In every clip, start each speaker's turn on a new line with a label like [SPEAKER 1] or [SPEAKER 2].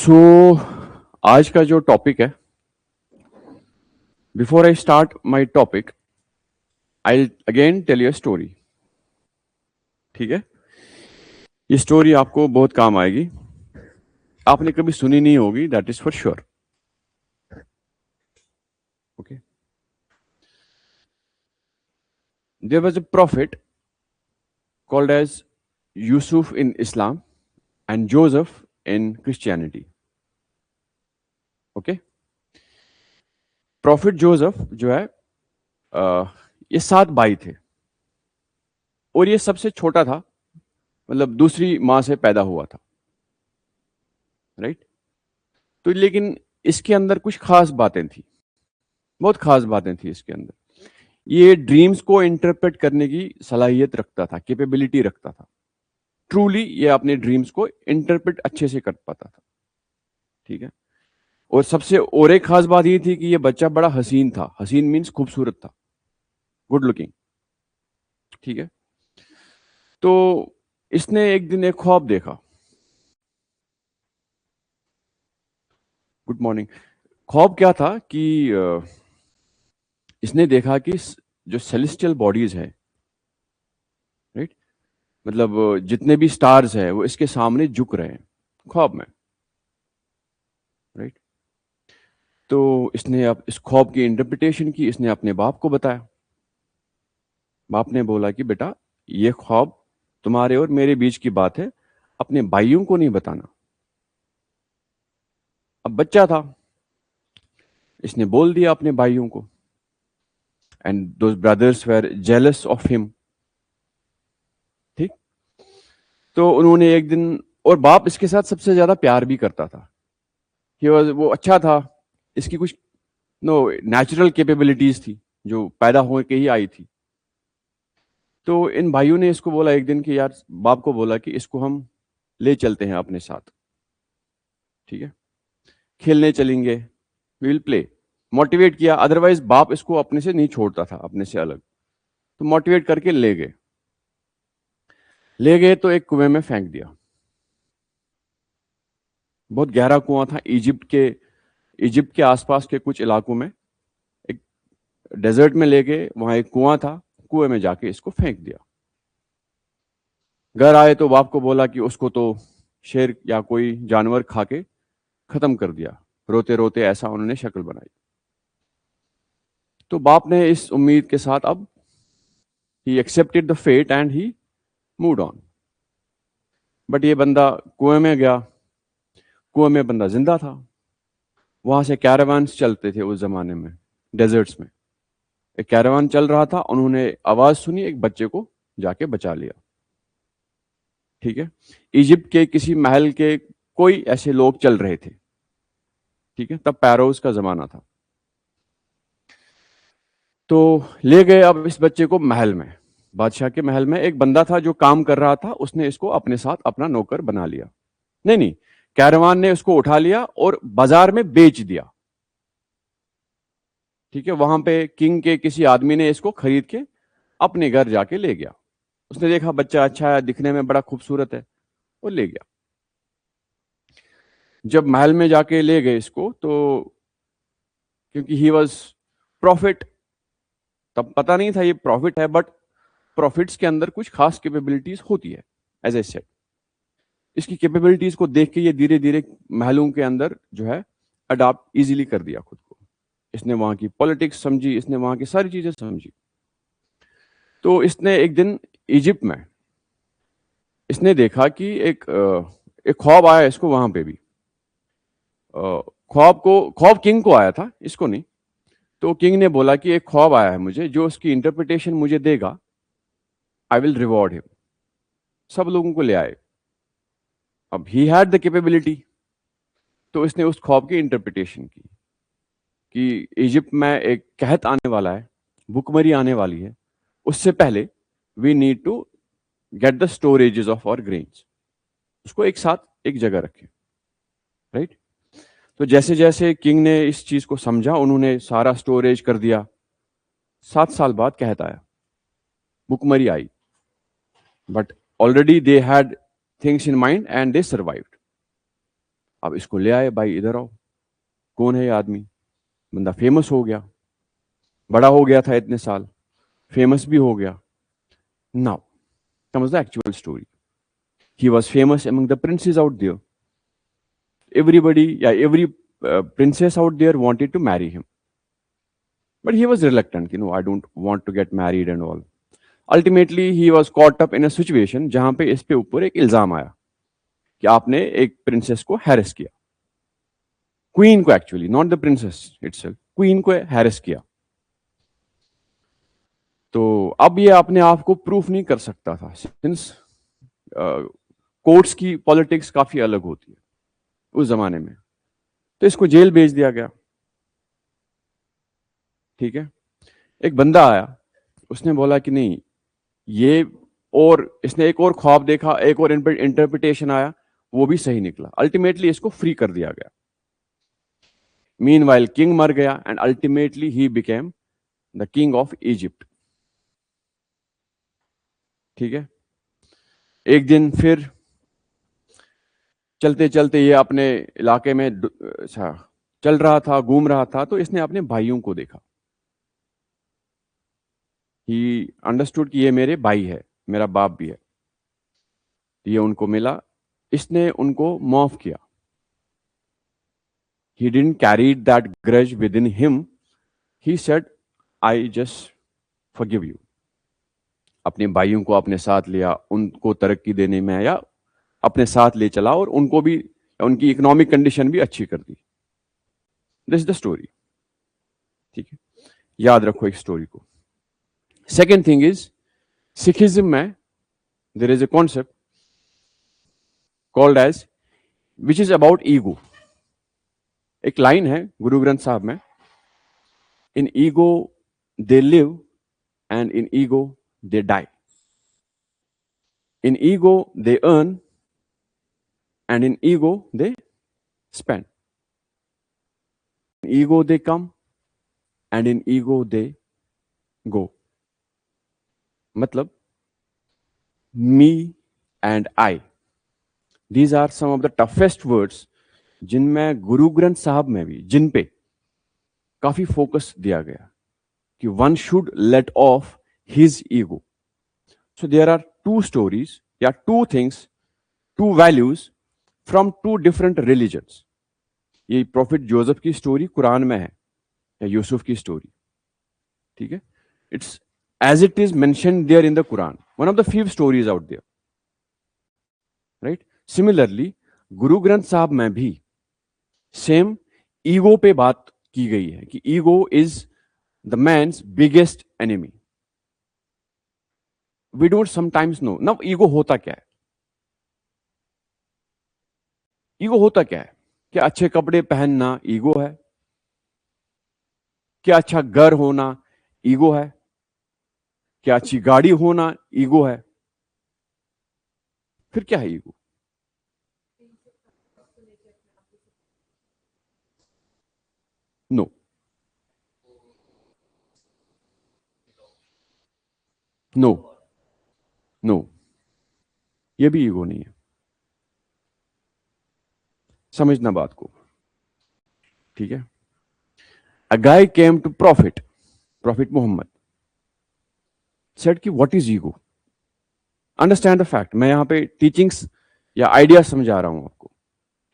[SPEAKER 1] सो आज का जो टॉपिक है, before I start my topic I again tell you a story. ठीक है, ये स्टोरी आपको बहुत काम आएगी। आपने कभी सुनी नहीं होगी, that is for sure. Okay, there was a prophet called as Yusuf in Islam and Joseph in Christianity. Okay, prophet Joseph जो है, ये 7 भाई थे और ये सबसे छोटा था, मतलब दूसरी माँ से पैदा हुआ था, राइट। तो लेकिन इसके अंदर कुछ खास बातें थी, बहुत खास बातें थी इसके अंदर। ये ड्रीम्स को इंटरप्रेट करने की सलाहियत रखता था, कैपेबिलिटी रखता था। ट्रूली ये अपने ड्रीम्स को इंटरप्रेट अच्छे से कर पाता था। ठीक है, और सबसे और एक खास बात ये थी कि ये बच्चा बड़ा हसीन था। हसीन मीन्स खूबसूरत था, गुड लुकिंग। ठीक है, तो इसने एक दिन एक ख्वाब देखा। Good morning. ख्वाब क्या था कि इसने देखा कि जो सेलेस्टियल बॉडीज है, राइट, मतलब जितने भी स्टार्स हैं वो इसके सामने झुक रहे हैं ख्वाब में, राइट। तो इसने अब इस ख्वाब की इंटरप्रिटेशन की, इसने अपने बाप को बताया। बाप ने बोला कि बेटा, ये ख्वाब तुम्हारे और मेरे बीच की बात है, अपने भाइयों को नहीं बताना। अब बच्चा था, इसने बोल दिया अपने भाइयों को, and those brothers were jealous of him. ठीक, तो उन्होंने एक दिन, और बाप इसके साथ सबसे ज्यादा प्यार भी करता था। वो अच्छा था, इसकी कुछ नेचुरल कैपेबिलिटीज थी जो पैदा होके ही आई थी। तो इन भाइयों ने इसको बोला एक दिन कि यार, बाप को बोला कि इसको हम ले चलते हैं अपने साथ। ठीक है, खेलने चलेंगे, वी विल प्ले। मोटिवेट किया, अदरवाइज बाप इसको अपने से नहीं छोड़ता था, अपने से अलग। तो मोटिवेट करके ले गए। ले गए तो एक कुएं में फेंक दिया। बहुत गहरा कुआं था, इजिप्ट के आसपास के कुछ इलाकों में, एक डेजर्ट में ले गए, वहां एक कुआं था, कुएं में जाके इसको फेंक दिया। घर आए तो बाप को बोला कि उसको तो शेर या कोई जानवर खा के खत्म कर दिया। रोते रोते ऐसा उन्होंने शक्ल बनाई। तो बाप ने इस उम्मीद के साथ अब he accepted the fate and he moved on. But ये बंदा कुएं में गया, कुएं में बंदा जिंदा था। वहां से कैरावान्स चलते थे उस जमाने में, डेजर्ट्स में। एक कैरावान चल रहा था, उन्होंने आवाज सुनी, एक बच्चे को जाके बचा लिया। ठीक है, इजिप्ट के किसी महल के कोई ऐसे लोग चल रहे थे। ठीक है, तब पैरोज का जमाना था। तो ले गए अब इस बच्चे को महल में। बादशाह के महल में एक बंदा था जो काम कर रहा था, उसने इसको अपने साथ अपना नौकर बना लिया। नहीं नहीं, कैरवान ने उसको उठा लिया और बाजार में बेच दिया। ठीक है, वहां पे किंग के किसी आदमी ने इसको खरीद के अपने घर जाके ले गया। उसने देखा बच्चा अच्छा है, दिखने में बड़ा खूबसूरत है, और ले गया। जब महल में जाके ले गए इसको, तो क्योंकि ही वॉज प्रॉफिट, तब पता नहीं था ये प्रॉफिट है, बट प्रॉफिट्स के अंदर कुछ खास कैपेबिलिटीज होती है। एज ए सेड, इसकी कैपेबिलिटीज को देख के ये धीरे धीरे महलों के अंदर जो है अडॉप्ट इजीली कर दिया खुद को। इसने वहां की पॉलिटिक्स समझी, इसने वहां की सारी चीजें समझी। तो इसने एक दिन इजिप्ट में इसने देखा कि एक ख्वाब आया इसको वहां पे भी। ख्वाब किंग को आया था, इसको नहीं। तो किंग ने बोला कि एक ख्वाब आया है मुझे, जो उसकी इंटरप्रिटेशन मुझे देगा, आई विल रिवॉर्ड हिम। सब लोगों को ले आए। अब ही हैड द कैपेबिलिटी, तो इसने उस ख्वाब की इंटरप्रिटेशन की कि इजिप्ट में एक कहत आने वाला है, भुखमरी आने वाली है, उससे पहले we need to get the storages of our grains. उसको एक साथ एक जगह रखें, राइट। तो जैसे जैसे किंग ने इस चीज को समझा, उन्होंने सारा स्टोरेज कर दिया। 7 साल बाद कहत आया, भुखमरी आई, but already they had things in mind and they survived. अब इसको ले आए, भाई इधर आओ, कौन है ये आदमी? बंदा फेमस हो गया, बड़ा हो गया था इतने साल, फेमस भी हो गया. Now comes the actual story. He was famous among the princes out there. Every princess out there wanted to marry him. But he was reluctant, I don't want to get married and all. Ultimately, he was caught up in a situation जहां पे इस पे ऊपर एक इल्जाम आया कि आपने एक प्रिंसेस को हैरेस किया. क्वीन को, actually not the princess itself, queen को हैरेस किया. तो अब ये अपने आप को प्रूफ नहीं कर सकता था, सिंस कोर्ट्स की पॉलिटिक्स काफी अलग होती है उस जमाने में. तो इसको जेल भेज दिया गया. ठीक है. एक बंदा आया, उसने बोला कि नहीं ये, और इसने एक और ख्वाब देखा, एक और इंटरप्रिटेशन आया, वो भी सही निकला. अल्टीमेटली इसको फ्री कर दिया गया. मीनवाइल किंग मर गया and ultimately he became the king of Egypt. ठीक है. एक दिन फिर चलते चलते ये अपने इलाके में चल रहा था, घूम रहा था, तो इसने अपने भाइयों को देखा. ही अंडरस्टूड कि ये मेरे भाई है, मेरा बाप भी है. ये उनको मिला, इसने उनको माफ किया. He didn't carry that grudge within him. He said, I just forgive you. अपने भाइयों को अपने साथ लिया, उनको तरक्की देने में या अपने साथ ले चला, और उनको भी, उनकी इकोनॉमिक कंडीशन भी अच्छी कर दी. This the story. ठीक है, याद रखो एक स्टोरी को. सेकेंड थिंग इज, सिखिज्म में there is a concept called एज विच इज अबाउट ईगो. एक लाइन है गुरु ग्रंथ साहब में, in ego they live and in ego they die. In ego they earn and in ego they spend. In ego they come and in ego they go. मतलब me and I, these are some of the toughest words जिनमें गुरु ग्रंथ साहब में भी, जिन पे काफी focus दिया गया कि one should let off his ego. So there are two stories, two things, two values from two different religions. ये प्रॉफिट जोसेफ की स्टोरी कुरान में है, या यूसुफ की स्टोरी. ठीक है. It's as it is mentioned there in the Quran, one of the few stories out there, right? Similarly, गुरु ग्रंथ साहब में भी सेम ईगो पे बात की गई है कि ego is the man's biggest enemy. We don't sometimes know. Now, ego होता क्या है? ईगो होता क्या है? क्या अच्छे कपड़े पहनना ईगो है? क्या अच्छा घर होना ईगो है? क्या अच्छी गाड़ी होना ईगो है? फिर क्या है ईगो? नो, नो, नो, ये भी ईगो नहीं है. समझना बात को. ठीक है. A guy came to prophet Mohammed, said कि what is ego. Understand the fact. मैं यहां पे टीचिंग्स या आइडिया समझा रहा हूं आपको.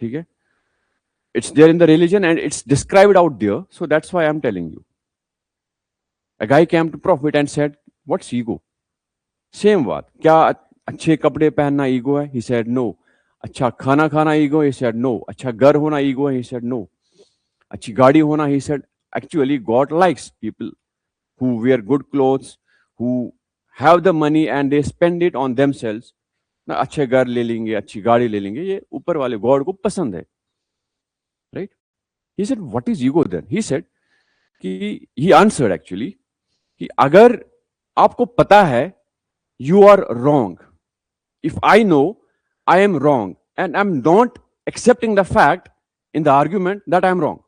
[SPEAKER 1] ठीक है. It's there in the religion and it's described out there, so that's why I'm telling you. A guy came to Prophet and said, what's ego? Same बात. क्या अच्छे कपड़े पहनना ईगो है? He said no. अच्छा खाना खाना ईगो? He said no. अच्छा घर होना ईगो है? He said no. अच्छी गाड़ी होना? He said actually God likes people who wear good clothes, who have the money and they spend it on themselves. ना अच्छे घर ले लेंगे, अच्छी गाड़ी ले लेंगे, ये ऊपर वाले गॉड को पसंद है. Right? He said, what is ego then? He said, he answered actually, कि अगर आपको पता है you are wrong, if I know I am wrong and I'm not accepting the fact in the argument that I am wrong,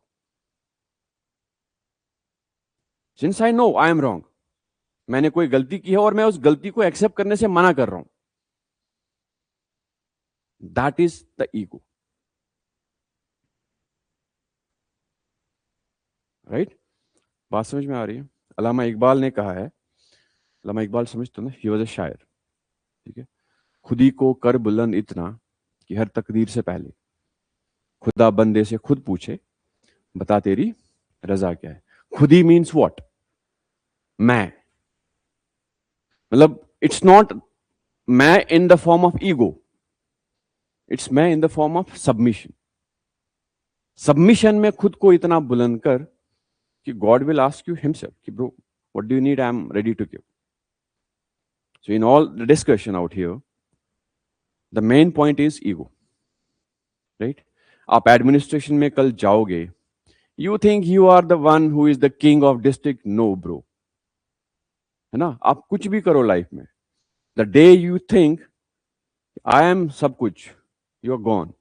[SPEAKER 1] since I know I am wrong, मैंने कोई गलती की है और मैं उस गलती को एक्सेप्ट करने से मना कर रहा हूं, that is the ego. Right? बात समझ में आ रही है? अल्लामा इकबाल ने कहा है, अल्लामा इकबाल समझते हो ना, ही वॉज अ शायर, ठीक है? खुदी को कर बुलंद इतना कि हर तकदीर से पहले खुदा बंदे से खुद पूछे, बता तेरी रजा क्या है। खुदी मीन्स व्हाट? मैं, मतलब इट्स नॉट मैं in the form of ego, it's मैं in the form of submission. Submission में खुद को इतना बुलंद कर कि God will ask you himself कि bro what do you need, I am ready to give. So in all the discussion out here the main point is ego, right? आप administration में कल जाओगे, you think you are the one who is the king of district, no bro, है ना? आप कुछ भी करो लाइफ में, the day you think I am सब कुछ, you are gone.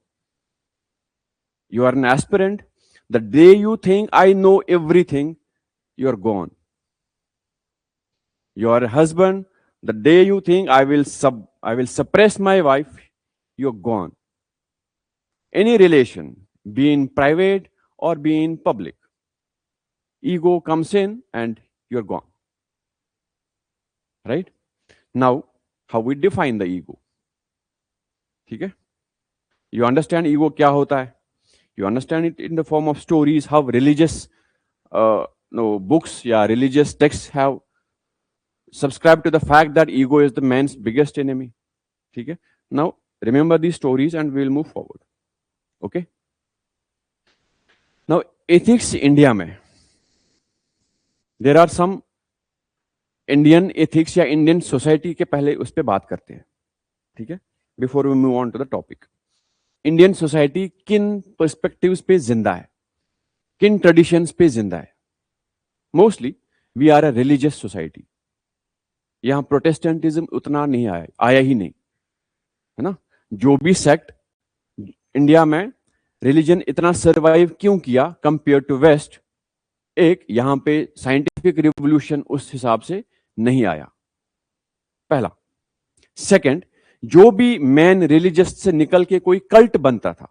[SPEAKER 1] You are an aspirant. The day you think I know everything, you are gone. You are a husband. The day you think I will suppress my wife, you're gone. Any relation, be in private or be in public, ego comes in and you're gone. Right? Now, how we define the ego? ठीक है? You understand ego क्या होता है? You understand it in the form of stories, how religious books, yeah, religious texts have subscribed to the fact that ego is the man's biggest enemy. ठीक है? Now remember these stories and we will move forward. Okay? Now ethics India में there are some Indian ethics या Indian society के पहले उस पर बात करते हैं, ठीक है? Before we move on to the topic. Indian society किन पर्सपेक्टिव्स पे जिंदा है, किन ट्रेडिशंस पे जिंदा है? Mostly we are a religious society. यहां प्रोटेस्टेंटिज्म उतना नहीं आया ही नहीं, है ना? जो भी सेक्ट इंडिया में रिलीजन इतना सरवाइव क्यों किया कंपेयर टू वेस्ट, एक यहां पे साइंटिफिक रिवोल्यूशन उस हिसाब से नहीं आया, पहला। सेकंड, जो भी मैन रिलीजियस से निकल के कोई कल्ट बनता था,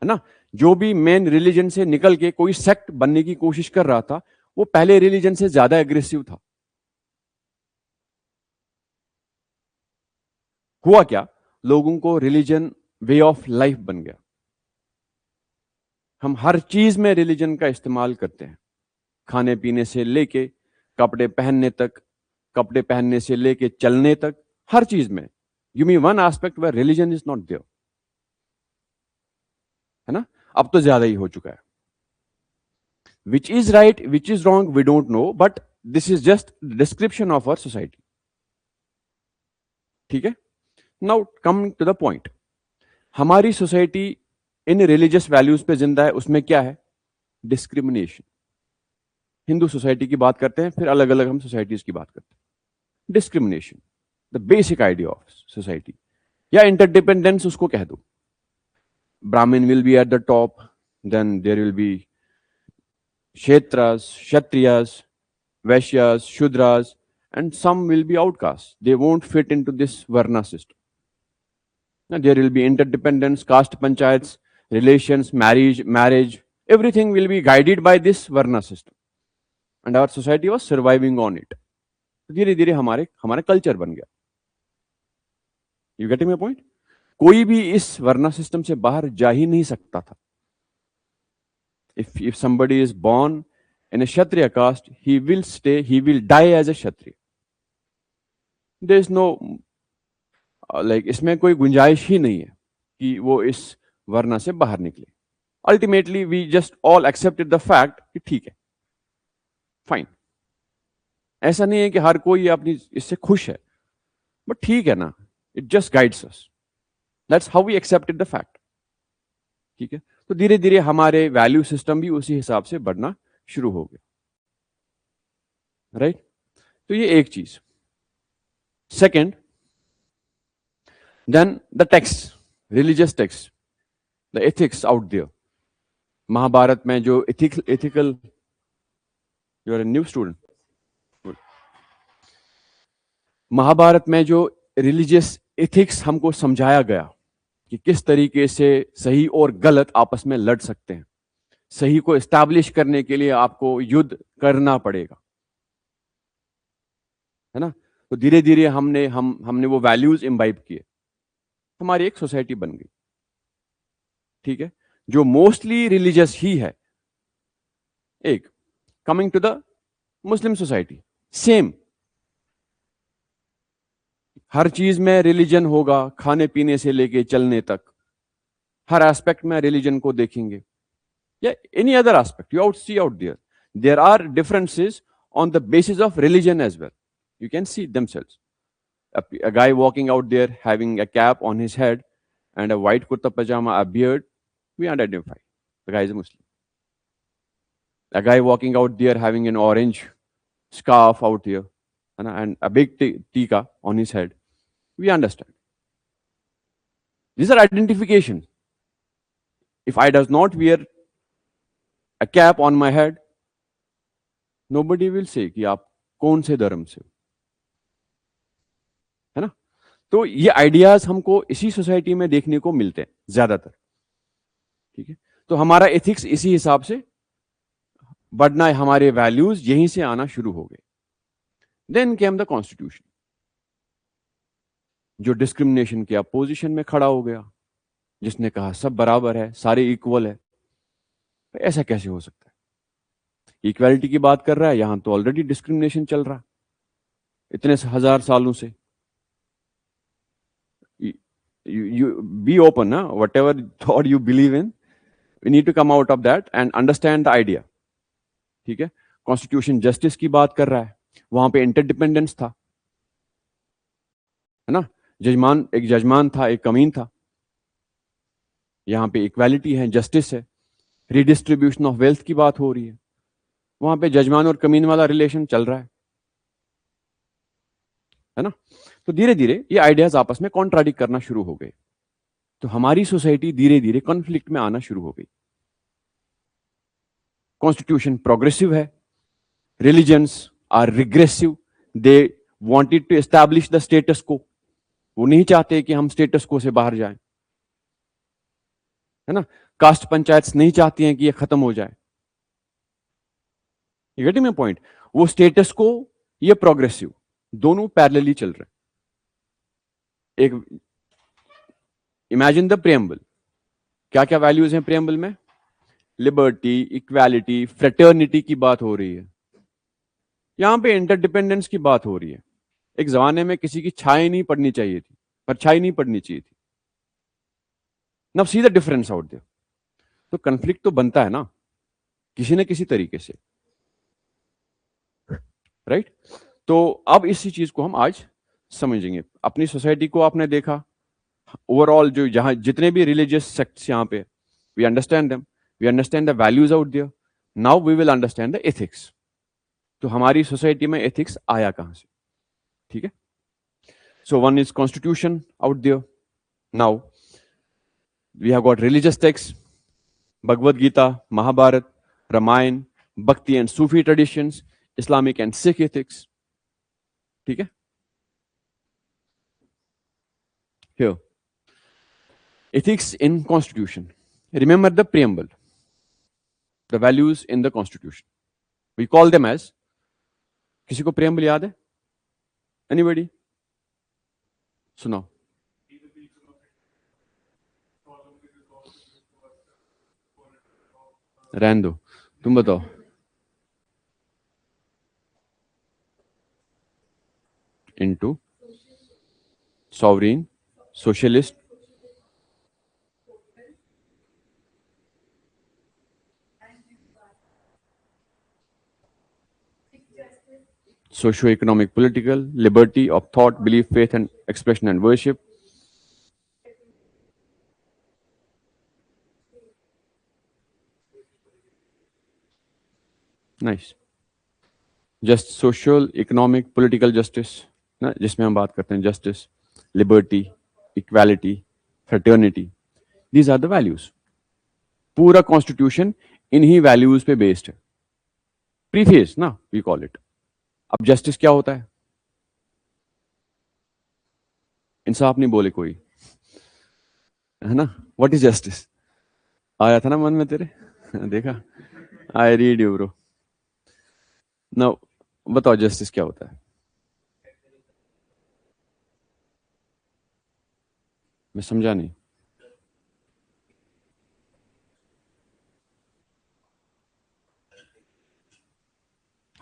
[SPEAKER 1] है ना, जो भी मैन रिलीजन से निकल के कोई सेक्ट बनने की कोशिश कर रहा था, वो पहले रिलीजन से ज्यादा एग्रेसिव था। हुआ क्या? लोगों को रिलीजन वे ऑफ लाइफ बन गया। हम हर चीज में रिलीजन का इस्तेमाल करते हैं, खाने पीने से लेके कपड़े पहनने तक, कपड़े पहनने से लेके चलने तक, हर चीज में। Give me one aspect where religion is not there, है ना? अब तो ज्यादा ही हो चुका है। Which is right which is wrong we don't know, but this is just description of our society, ठीक है? Now come to the point, हमारी सोसाइटी इन रिलीजियस वैल्यूज पे जिंदा है। उसमें क्या है? डिस्क्रिमिनेशन। हिंदू सोसाइटी की बात करते हैं, फिर अलग अलग हम सोसाइटीज की बात करते हैं। Discrimination, the basic idea of society, या इंटरडिपेंडेंस उसको कह दो। Brahmin will be at the top, then there will be Kshetras, Kshatriyas, Vaishyas, Shudras, and some will be outcasts. They won't fit into this Varna system. Now, there will be interdependence, caste panchayats, relations, marriage, everything will be guided by this Varna system. And our society was surviving on it. धीरे धीरे हमारा culture बन गया। You getting my point? कोई भी इस वर्ना system से बाहर जा ही नहीं सकता था। If somebody is born in a Kshatriya caste, he will die as a Kshatriya. There is no इसमें कोई गुंजाइश ही नहीं है कि वो इस वर्ना से बाहर निकले। Ultimately we just all accepted the fact कि ठीक है, फाइन। ऐसा नहीं है कि हर कोई अपनी इससे खुश है, बट ठीक है ना, it just guides us, that's how we accepted the fact, ठीक है? तो धीरे धीरे हमारे वैल्यू सिस्टम भी उसी हिसाब से बढ़ना शुरू हो गया, राइट? तो ये एक चीज। Second, then the text, religious text, the ethics out there. Mahabharat में जो ethical, you are a new student, Mahabharat में जो रिलीजियस एथिक्स हमको समझाया गया कि किस तरीके से सही और गलत आपस में लड़ सकते हैं, सही को एस्टैब्लिश करने के लिए आपको युद्ध करना पड़ेगा, है ना। तो धीरे धीरे हमने वो वैल्यूज इम्बाइब किए, हमारी एक सोसाइटी बन गई, ठीक है, जो मोस्टली रिलीजियस ही है। एक coming to the Muslim society, same, हर चीज में रिलीजन होगा, खाने पीने से लेके चलने तक, हर एस्पेक्ट में रिलीजन को देखेंगे, या any other aspect you see out there are differences on the basis of religion as well. You can see themselves. A guy walking out there having a cap on his head and a white kurta pajama, a beard, we identify the guy is a Muslim. A guy walking out there having an orange scarf out here and a big tika on his head, we understand. These are identification. If I does not wear a cap on my head, nobody will say कि आप कौन से धर्म से, है ना। तो ये आइडियाज हमको इसी सोसाइटी में देखने को मिलते हैं ज्यादातर, ठीक है। तो हमारा एथिक्स इसी हिसाब से बढ़ना है, हमारे वैल्यूज यहीं से आना शुरू हो गए। देन केम द कॉन्स्टिट्यूशन, जो डिस्क्रिमिनेशन के अपोजिशन में खड़ा हो गया, जिसने कहा सब बराबर है, सारे इक्वल है। ऐसा कैसे हो सकता है? इक्वालिटी की बात कर रहा है, यहां तो ऑलरेडी डिस्क्रिमिनेशन चल रहा इतने हजार सालों से। You be open, na? Whatever thought you believe in, we need to come out of that and understand the idea, ठीक है। कॉन्स्टिट्यूशन जस्टिस की बात कर रहा है, वहां पे इंटरडिपेंडेंस था, है ना। एक जजमान था, एक कमीन था। यहां पे इक्वालिटी है, जस्टिस है, रिडिस्ट्रीब्यूशन ऑफ वेल्थ की बात हो रही है, वहां पे जजमान और कमीन वाला रिलेशन चल रहा है ना। तो धीरे धीरे ये आइडियाज आपस में कॉन्ट्राडिक्ट करना शुरू हो गए, तो हमारी सोसाइटी धीरे धीरे कॉन्फ्लिक्ट में आना शुरू हो गई। कॉन्स्टिट्यूशन प्रोग्रेसिव है, religions are regressive, they wanted to establish the status quo, वो नहीं चाहते कि हम स्टेटस को से बाहर जाएं, है ना। कास्ट पंचायत नहीं चाहती हैं कि ये खत्म हो जाए, यू गेटिंग माय पॉइंट। वो स्टेटस को, ये प्रोग्रेसिव, दोनों पैरेलली चल रहे हैं। एक इमेजिन द प्रेम्बल, क्या क्या वैल्यूज हैं प्रेम्बल में? लिबर्टी, इक्वालिटी, फ्रेटर्निटी की बात हो रही है, यहां पे इंटरडिपेंडेंस की बात हो रही है। एक जमाने में किसी की छाई नहीं पड़नी चाहिए थी, परछाई नहीं पड़नी चाहिए थी। Now see the difference out there. तो कन्फ्लिक्ट तो बनता है ना किसी न किसी तरीके से, राइट। तो अब इसी चीज को हम आज समझेंगे। अपनी सोसाइटी को आपने देखा, ओवरऑल जो जहां जितने भी रिलीजियस सेक्ट्स यहां पे, we understand them, we understand the values out there. Now we will understand the ethics. तो हमारी सोसाइटी में एथिक्स आया कहां से, ठीक है। So one is constitution out there. Now we have got religious text, Bhagavad Gita, Mahabharata, Ramayana, bhakti and Sufi traditions, Islamic and Sikh ethics, ठीक है। Here, ethics in constitution. Remember the preamble, the values in the constitution. We call them as, किसी को preamble याद है? Anybody? सुनाओ। रहने दो, तुम बताओ। Into sovereign, socialist, socio-economic, political, liberty of thought, belief, faith and expression and worship, nice, just social, economic, political justice ना, जिसमें हम बात करते हैं justice, liberty, equality, fraternity, these are the values. पूरा कॉन्स्टिट्यूशन इन्हीं वैल्यूज पे बेस्ड है, प्रीफेस ना वी कॉल इट। अब जस्टिस क्या होता है? इंसाफ नहीं बोले कोई, है ना। What is justice? आया था ना मन में तेरे? देखा, I read you bro. Now बताओ जस्टिस क्या होता है? मैं समझा नहीं।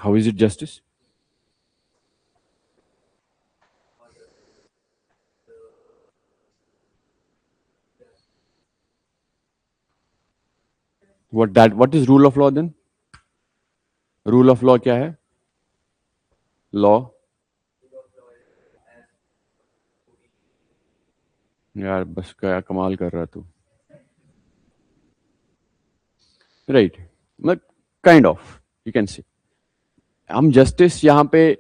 [SPEAKER 1] How is it justice? What is rule of law then? Rule of law क्या है? लॉ, यार बस क्या कमाल कर रहा तू। राइट, मतलब kind of you can say हम जस्टिस यहां पे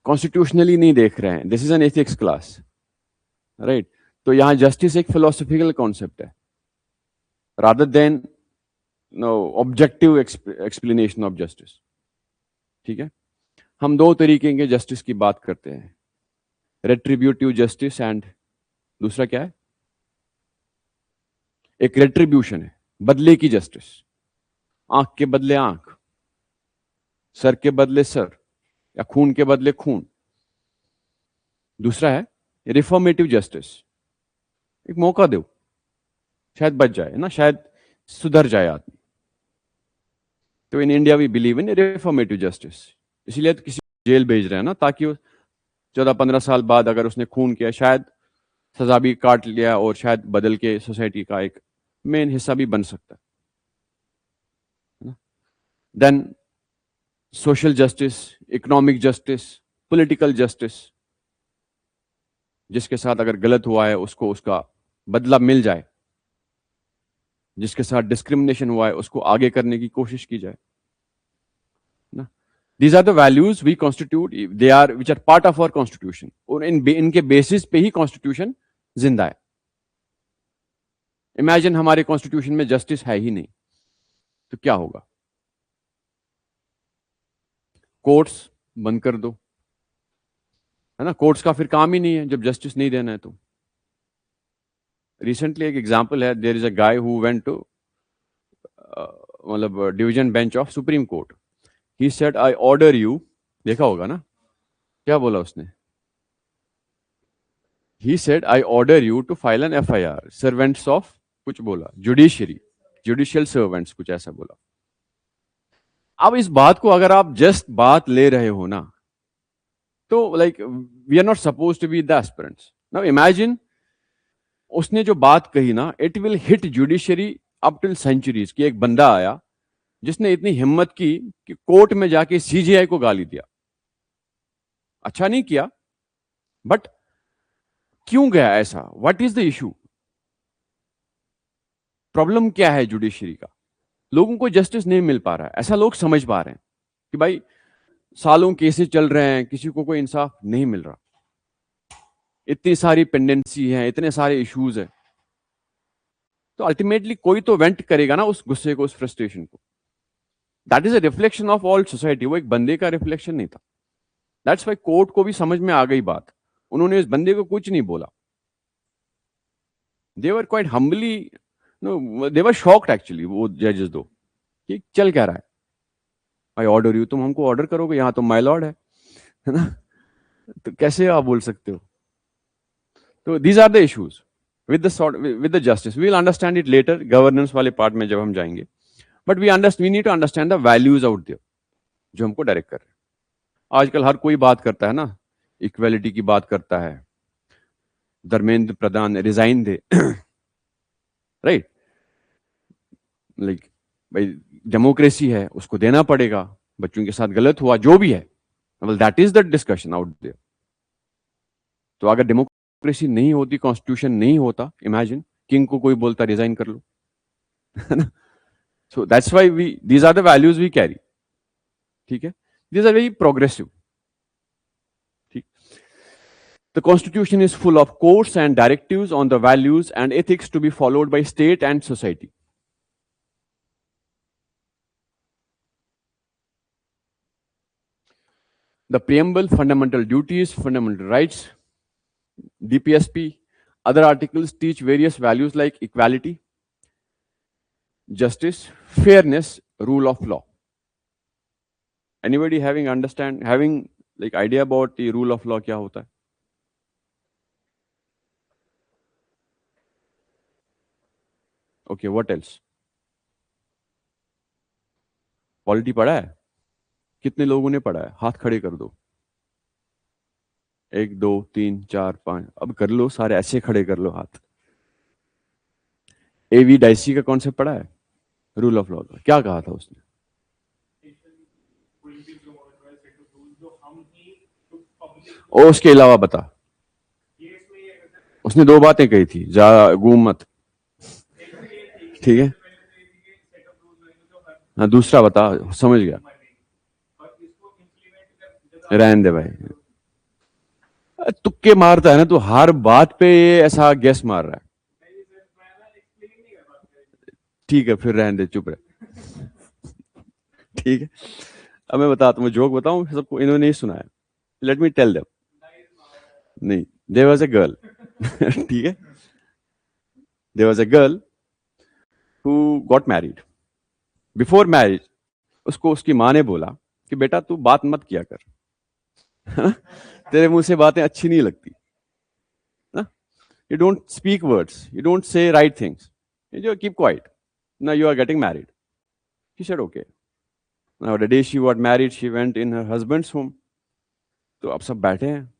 [SPEAKER 1] कॉन्स्टिट्यूशनली नहीं देख रहे हैं, this is an ethics class, right? तो यहां जस्टिस एक फिलोसॉफिकल कॉन्सेप्ट है rather than no objective explanation of justice. ठीक है, हम दो तरीके के जस्टिस की बात करते हैं, रेट्रीब्यूटिव जस्टिस एंड दूसरा क्या है? एक रेट्रीब्यूशन है, बदले की जस्टिस, आंख के बदले आंख, सर के बदले सर, या खून के बदले खून। दूसरा है रिफॉर्मेटिव जस्टिस, एक मौका दो, शायद बच जाए ना, शायद सुधर जाए आदमी। तो in India we believe in reformative justice, इसीलिए तो किसी को जेल भेज रहे हैं ना, ताकि वो 14-15 साल बाद अगर उसने खून किया शायद सजा भी काट लिया और शायद बदल के सोसाइटी का एक मेन हिस्सा भी बन सकता है। Then social justice, economic justice, political justice, जिसके साथ अगर गलत हुआ है उसको उसका बदला मिल जाए, जिसके साथ डिस्क्रिमिनेशन हुआ है उसको आगे करने की कोशिश की जाए ना। These are the values we constitute, they are which are part of our constitution, और इनके बेसिस पे ही कॉन्स्टिट्यूशन जिंदा है। इमेजिन हमारे कॉन्स्टिट्यूशन में जस्टिस है ही नहीं, तो क्या होगा? कोर्ट्स बंद कर दो, है ना, कोर्ट्स का फिर काम ही नहीं है जब जस्टिस नहीं देना है तो। रिसेंटली एक एग्जांपल है, there is a guy who went to मतलब division bench of Supreme Court, he said I order you, देखा होगा ना क्या बोला उसने? He said I order you to file an FIR, servants of कुछ बोला, जुडिशरी, जुडिशियल सर्वेंट्स कुछ ऐसा बोला। अब इस बात को अगर आप जस्ट बात ले रहे हो ना, तो like we are not suppose to be the aspirants. Now imagine उसने जो बात कही ना, it will hit judiciary up till centuries, कि एक बंदा आया जिसने इतनी हिम्मत की कि कोर्ट में जाके सीजीआई को गाली दिया। अच्छा नहीं किया, बट क्यों गया ऐसा? What is the issue? Problem क्या है जुडिशरी का? लोगों को जस्टिस नहीं मिल पा रहा है, ऐसा लोग समझ पा रहे हैं कि भाई सालों केसेस चल रहे हैं, किसी को कोई इंसाफ नहीं मिल रहा, इतनी सारी पेंडेंसी है, इतने सारे इश्यूज है। तो अल्टीमेटली कोई तो वेंट करेगा ना उस गुस्से को, उस फ्रस्ट्रेशन को। That is a reflection of all society, वो एक बंदे का रिफ्लेक्शन नहीं था। दैट्स वाई कोर्ट को भी समझ में आ गई बात, उन्होंने इस बंदे को कुछ नहीं बोला। They were quite humbly, no they were shocked actually, वो जजेस दो, कि चल क्या रहा है, आई ऑर्डर यू, तुम हमको ऑर्डर करोगे, यहां तो माय लॉर्ड है ना, तो कैसे आप बोल सकते हो? तो these are the issues with the justice, we will understand it later governance वाले पार्ट में जब हम जाएंगे। But we need to understand the values out there जो हमको डायरेक्ट कर रहे हैं। आजकल हर कोई बात करता है ना, इक्वेलिटी की बात करता है, धर्मेंद्र प्रधान रिजाइन दे, राइट? लाइक भाई डेमोक्रेसी है, उसको देना पड़ेगा, बच्चों के साथ गलत हुआ जो भी है, well that is the discussion out there. तो अगर डेमोक्रेसी नहीं होती, कॉन्स्टिट्यूशन नहीं होता, इमेजिन किंग को कोई बोलता रिजाइन कर लो, है ना? So that's why we, these are the values we carry. ठीक है, दीज आर वेरी प्रोग्रेसिव। ठीक, the constitution is full of quotes and directives on the values and ethics to be followed by state and society. The preamble, fundamental duties, fundamental rights, DPSP, other articles teach various values like equality, justice, fairness, rule of law. Anybody having like idea about the rule of law क्या होता है? Okay, what else? Polity पढ़ा है? कितने लोगों ने पढ़ा है? हाथ खड़े कर दो। 1 2 3 4 5, अब कर लो सारे, ऐसे खड़े कर लो हाथ। एवी डाइसी का कॉन्सेप्ट पढ़ा है? रूल ऑफ लॉ का क्या कहा था उसने? और उसके अलावा बता। उसने 2 बातें कही थी, जा घूम मत। ठीक है, हाँ दूसरा बता, समझ गया। रहने दे भाई, तुक्के मारता है ना, तो हर बात पे ये ऐसा गैस मार रहा है। ठीक है फिर रहने दे, चुप रहे। ठीक है, अब मैं बताता हूँ, जोक बताऊं सबको, इन्होंने नहीं सुना है। Let me tell them. नहीं, देयर वाज अ गर्ल। ठीक है, there was a girl who got married. Before marriage उसको उसकी माँ ने बोला कि बेटा तू बात मत किया कर, है ना? तेरे मुंह से बातें अच्छी नहीं लगती ना, you don't speak words, you don't say right things, you keep quiet, now you are getting married. She said okay. Now the day she got married she went in her husband's home. तो अब सब बैठे हैं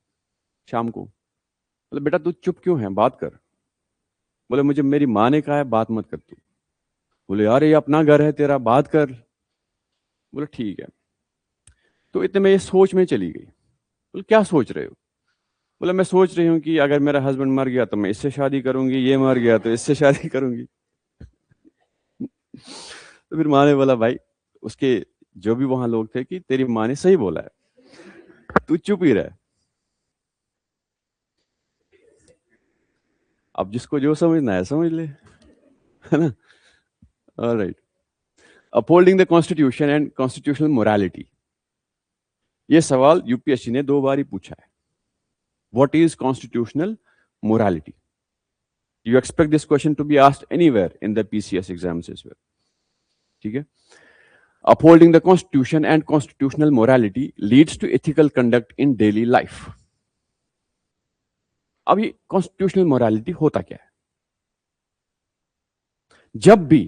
[SPEAKER 1] शाम को, बोले बेटा तू चुप क्यों है, बात कर। बोले मुझे मेरी माँ ने कहा है बात मत कर तू। बोले यार ये अपना घर है तेरा, बात कर। बोले ठीक है। तो इतने में ये सोच में चली गई। बोले क्या सोच रहे हो? बोले मैं सोच रही हूँ कि अगर मेरा हस्बैंड मर गया तो मैं इससे शादी करूंगी, ये मर गया तो इससे शादी करूंगी। तो फिर माँ ने बोला भाई, उसके जो भी वहां लोग थे, कि तेरी माँ ने सही बोला है, तू चुप ही रह। अब जिसको जो समझना है समझ ले, है ना? Alright. Upholding the constitution and constitutional morality, ये सवाल यूपीएससी ने 2 बार ही पूछा है। What is constitutional morality? You expect this question to be asked anywhere in the PCS exams as well. ठीक है? Upholding the constitution and constitutional morality leads to ethical conduct in daily life. अब ये constitutional morality होता क्या है? जब भी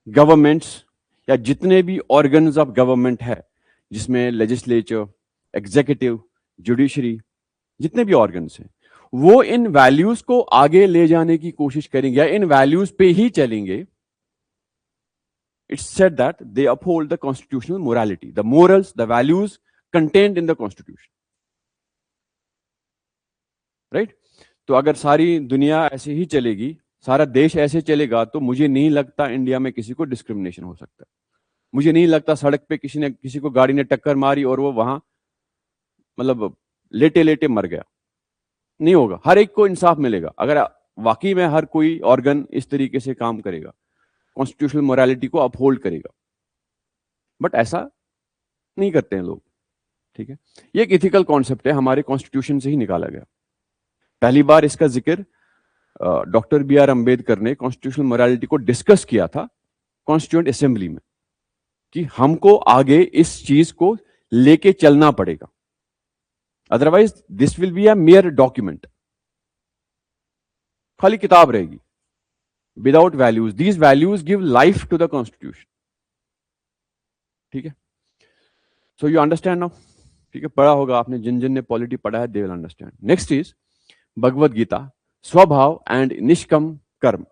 [SPEAKER 1] governments या जितने भी ऑर्गन्स ऑफ गवर्नमेंट है, जिसमें लेजिस्लेचर, एग्जीक्यूटिव, जुडिशरी, जितने भी ऑर्गन्स हैं, वो इन वैल्यूज को आगे ले जाने की कोशिश करेंगे या इन वैल्यूज पे ही चलेंगे। It's said that they uphold the constitutional morality, the morals, the values contained in the constitution. Right? तो अगर सारी दुनिया ऐसे ही चलेगी, सारा देश ऐसे चलेगा, तो मुझे नहीं लगता इंडिया में किसी को डिस्क्रिमिनेशन हो सकता है। मुझे नहीं लगता सड़क पे किसी को गाड़ी ने टक्कर मारी और वो वहां मतलब लेटे लेटे मर गया। नहीं होगा, हर एक को इंसाफ मिलेगा अगर वाकई में हर कोई ऑर्गन इस तरीके से काम करेगा, कॉन्स्टिट्यूशनल मोरालिटी को अपहोल्ड करेगा। बट ऐसा नहीं करते हैं लोग। ठीक है, ये एक इथिकल कॉन्सेप्ट है, हमारे कॉन्स्टिट्यूशन से ही निकाला गया। पहली बार इसका जिक्र डॉक्टर बी आर अंबेडकर ने कॉन्स्टिट्यूशनल मोरालिटी को डिस्कस किया था कॉन्स्टिट्यूएंट असेंबली में, कि हमको आगे इस चीज को लेके चलना पड़ेगा, otherwise this will be a mere document, खाली किताब रहेगी without values. These values give life to the constitution. ठीक है, सो यू अंडरस्टैंड नाउ। ठीक है, पढ़ा होगा आपने, जिन जिन ने पॉलिटी पढ़ा है they will understand. Next is Bhagavad Gita, स्वभाव एंड निष्कम कर्म,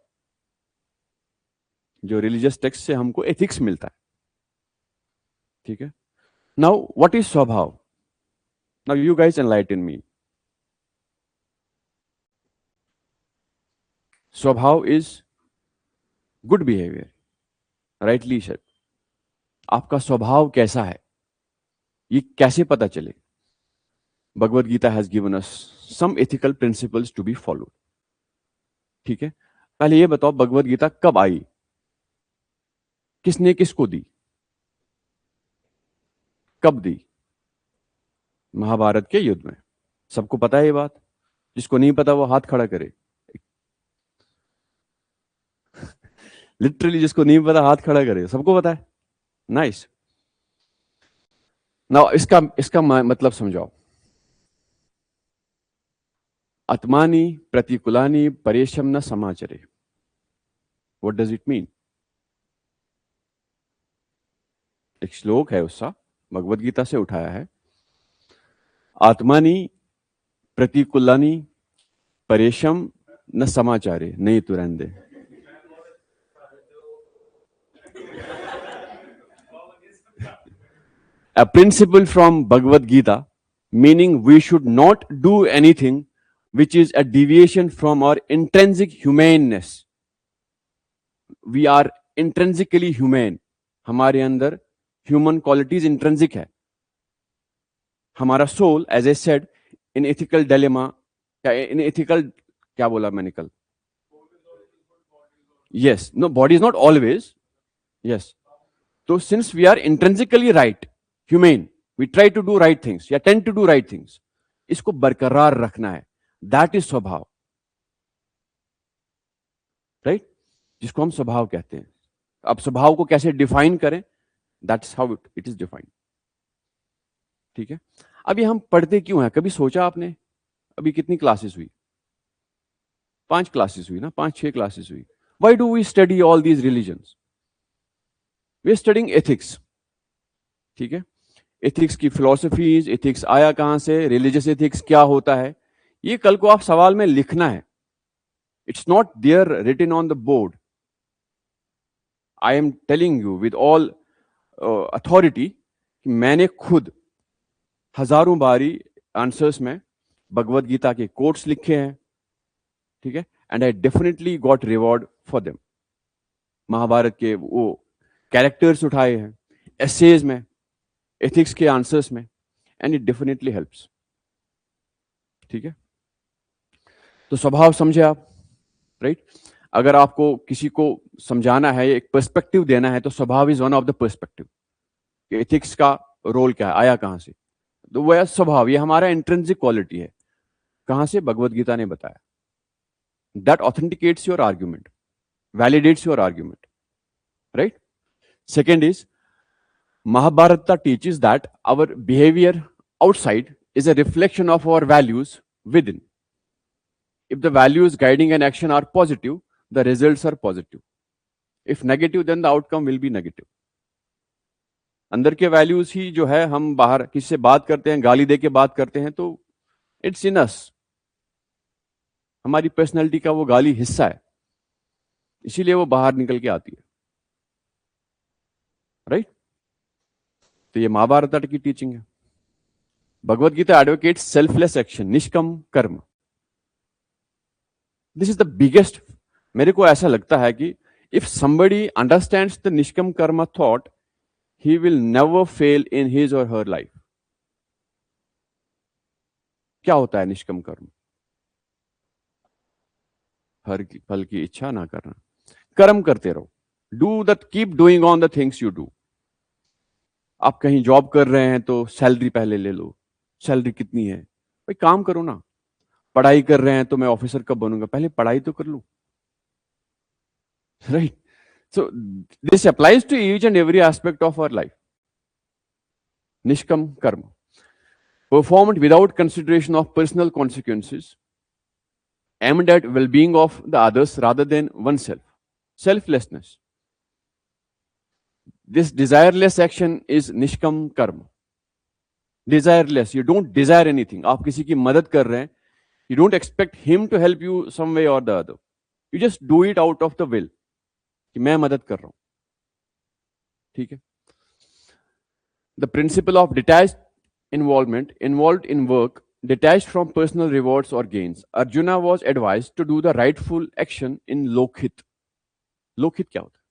[SPEAKER 1] जो रिलीजियस टेक्स्ट से हमको एथिक्स मिलता है। ठीक है, now what is swabhav? Now you guys enlighten me. Swabhav is good behaviour, rightly said. आपका स्वभाव कैसा है ये कैसे पता चले? Bhagavad Gita has given us some ethical principles to be followed. ठीक है, पहले ये बताओ भगवद गीता कब आई, किसने किसको दी, कब दी? महाभारत के युद्ध में। सबको पता है ये बात? जिसको नहीं पता वो हाथ खड़ा करे। लिटरली जिसको नहीं पता हाथ खड़ा करे, सबको पता है। नाइस। नाउ इसका इसका मतलब समझाओ। आत्मानी प्रतिकूलानी परेशम न समाचरे, व्हाट डज इट मीन? एक श्लोक है उसका, भगवद गीता से उठाया है। आत्मानी प्रतिकूलानी परेशम न समाचारे, नहीं तो रहने दे। A principle from Bhagavad Gita, meaning we should not do anything which is a deviation from our intrinsic humaneness. We are intrinsically humane. हमारे अंदर human qualities intrinsic है. हमारा soul, as I said, in ethical dilemma, in ethical, क्या बोला मैंने कल? Yes, no, body is not always. Yes. So since we are intrinsically right, humane, we try to do right things, या tend to do right things. इसको बरकरार रखना है. That is स्वभाव. Right? जिसको हम स्वभाव कहते हैं. अब स्वभाव को कैसे डिफाइन करें? That's how it is defined. ठीक है? अभी हम पढ़ते क्यों हैं? कभी सोचा आपने? अभी कितनी क्लासेस हुई? 5 क्लासेस हुई ना? 5-6 क्लासेस हुई. Why do we study all these religions? We are studying ethics. ठीक है? एथिक्स की फिलोसफीज, एथिक्स आया कहां से, रिलीजियस एथिक्स क्या होता है, ये कल को आप सवाल में लिखना है. It's not there written on the board. I am telling you with all authority, मैंने खुद हजारों बारी आंसर्स में भगवद गीता के कोट्स लिखे हैं. ठीक है? And I definitely got reward for them. Mahabharat के वो कैरेक्टर्स उठाए हैं एसेज में, एथिक्स के आंसर्स में, एंड इट डेफिनेटली हेल्प्स. ठीक है? तो स्वभाव समझे आप, राइट? अगर आपको किसी को समझाना है, एक पर्सपेक्टिव देना है, तो स्वभाव is one of the perspective. Ethics का रोल क्या है, आया कहां से, तो वह स्वभाव, ये हमारा इंट्रिंसिक क्वालिटी है. कहां से? भगवद गीता ने बताया. That authenticates your argument, validates your argument, right? Second is Mahabharata teaches that our behavior outside is a reflection of our values within. If the values guiding an action are positive, the results are positive. If negative, then the outcome will be negative. अंदर के values ही जो है, हम बाहर किसी से बात करते हैं, गाली दे के बात करते हैं, तो इट्स इन अस. हमारी पर्सनैलिटी का वो गाली हिस्सा है, इसीलिए वो बाहर निकल के आती है, राइट? तो ये महाभारत की टीचिंग है. Bhagavad Gita advocates selfless action, nishkam karma. This is the biggest. मेरे को ऐसा लगता है कि if somebody understands the nishkam karma thought, he will never fail in his or her life. क्या होता है निष्कम कर्म? हर फल की इच्छा ना करना. कर्म करते रहो. Do the keep doing on the things you do. आप कहीं जॉब कर रहे हैं तो सैलरी पहले ले लो. सैलरी कितनी है भाई, काम करो ना. पढ़ाई कर रहे हैं तो मैं ऑफिसर कब बनूंगा, पहले पढ़ाई तो कर लूं, right? So this applies to each and every aspect of our life. Nishkam karma, performed without consideration of personal consequences, aimed at well-being of the others rather than oneself. Selflessness. This desireless action is nishkam karma. Desireless. You don't desire anything. आप किसी की मदद कर रहे हैं, you don't expect him to help you some way or the other. You just do it out of the will. कि मैं मदद कर रहा हूं. ठीक है? The principle of detached involvement, involved in work, detached from personal rewards or gains. Arjuna was advised to do the rightful action in Lokhit. Lokhit क्या होता है?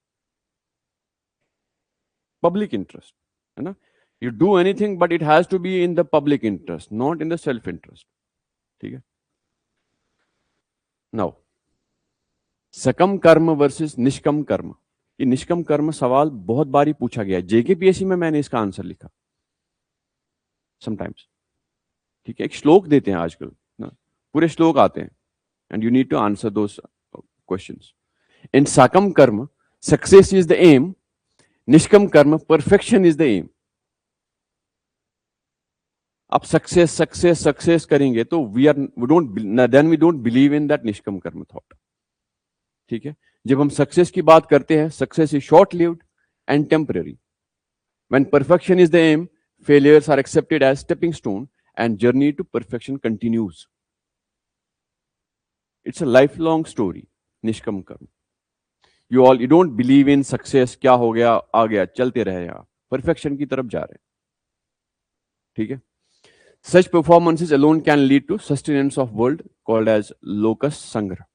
[SPEAKER 1] Public interest, है ना? You do anything, but it has to be in the public interest, not in the self interest. ठीक है? Now, सकम कर्म versus निष्कम कर्म. ये निष्कम कर्म सवाल बहुत बारी पूछा गया. जेकेपीएससी में मैंने इसका आंसर लिखा समटाइम्स. ठीक है? एक श्लोक देते हैं आजकल ना, पूरे श्लोक आते हैं, and you need to answer those questions. In sakam karma success is the aim, nishkam karma, perfection is the aim. आप सक्सेस सक्सेस सक्सेस करेंगे तो we don't believe in that nishkam karma thought. ठीक है. जब हम सक्सेस की बात करते हैं, success is short lived and temporary. When perfection is the aim, failures are accepted as stepping stone and journey to perfection continues. It's a life long story. Nishkam karma. You don't believe in success, क्या हो गया आ गया, चलते रहे. यहां perfection की तरफ जा रहे हैं. ठीक है. Such performances alone can lead to sustenance of world called as locus sangra.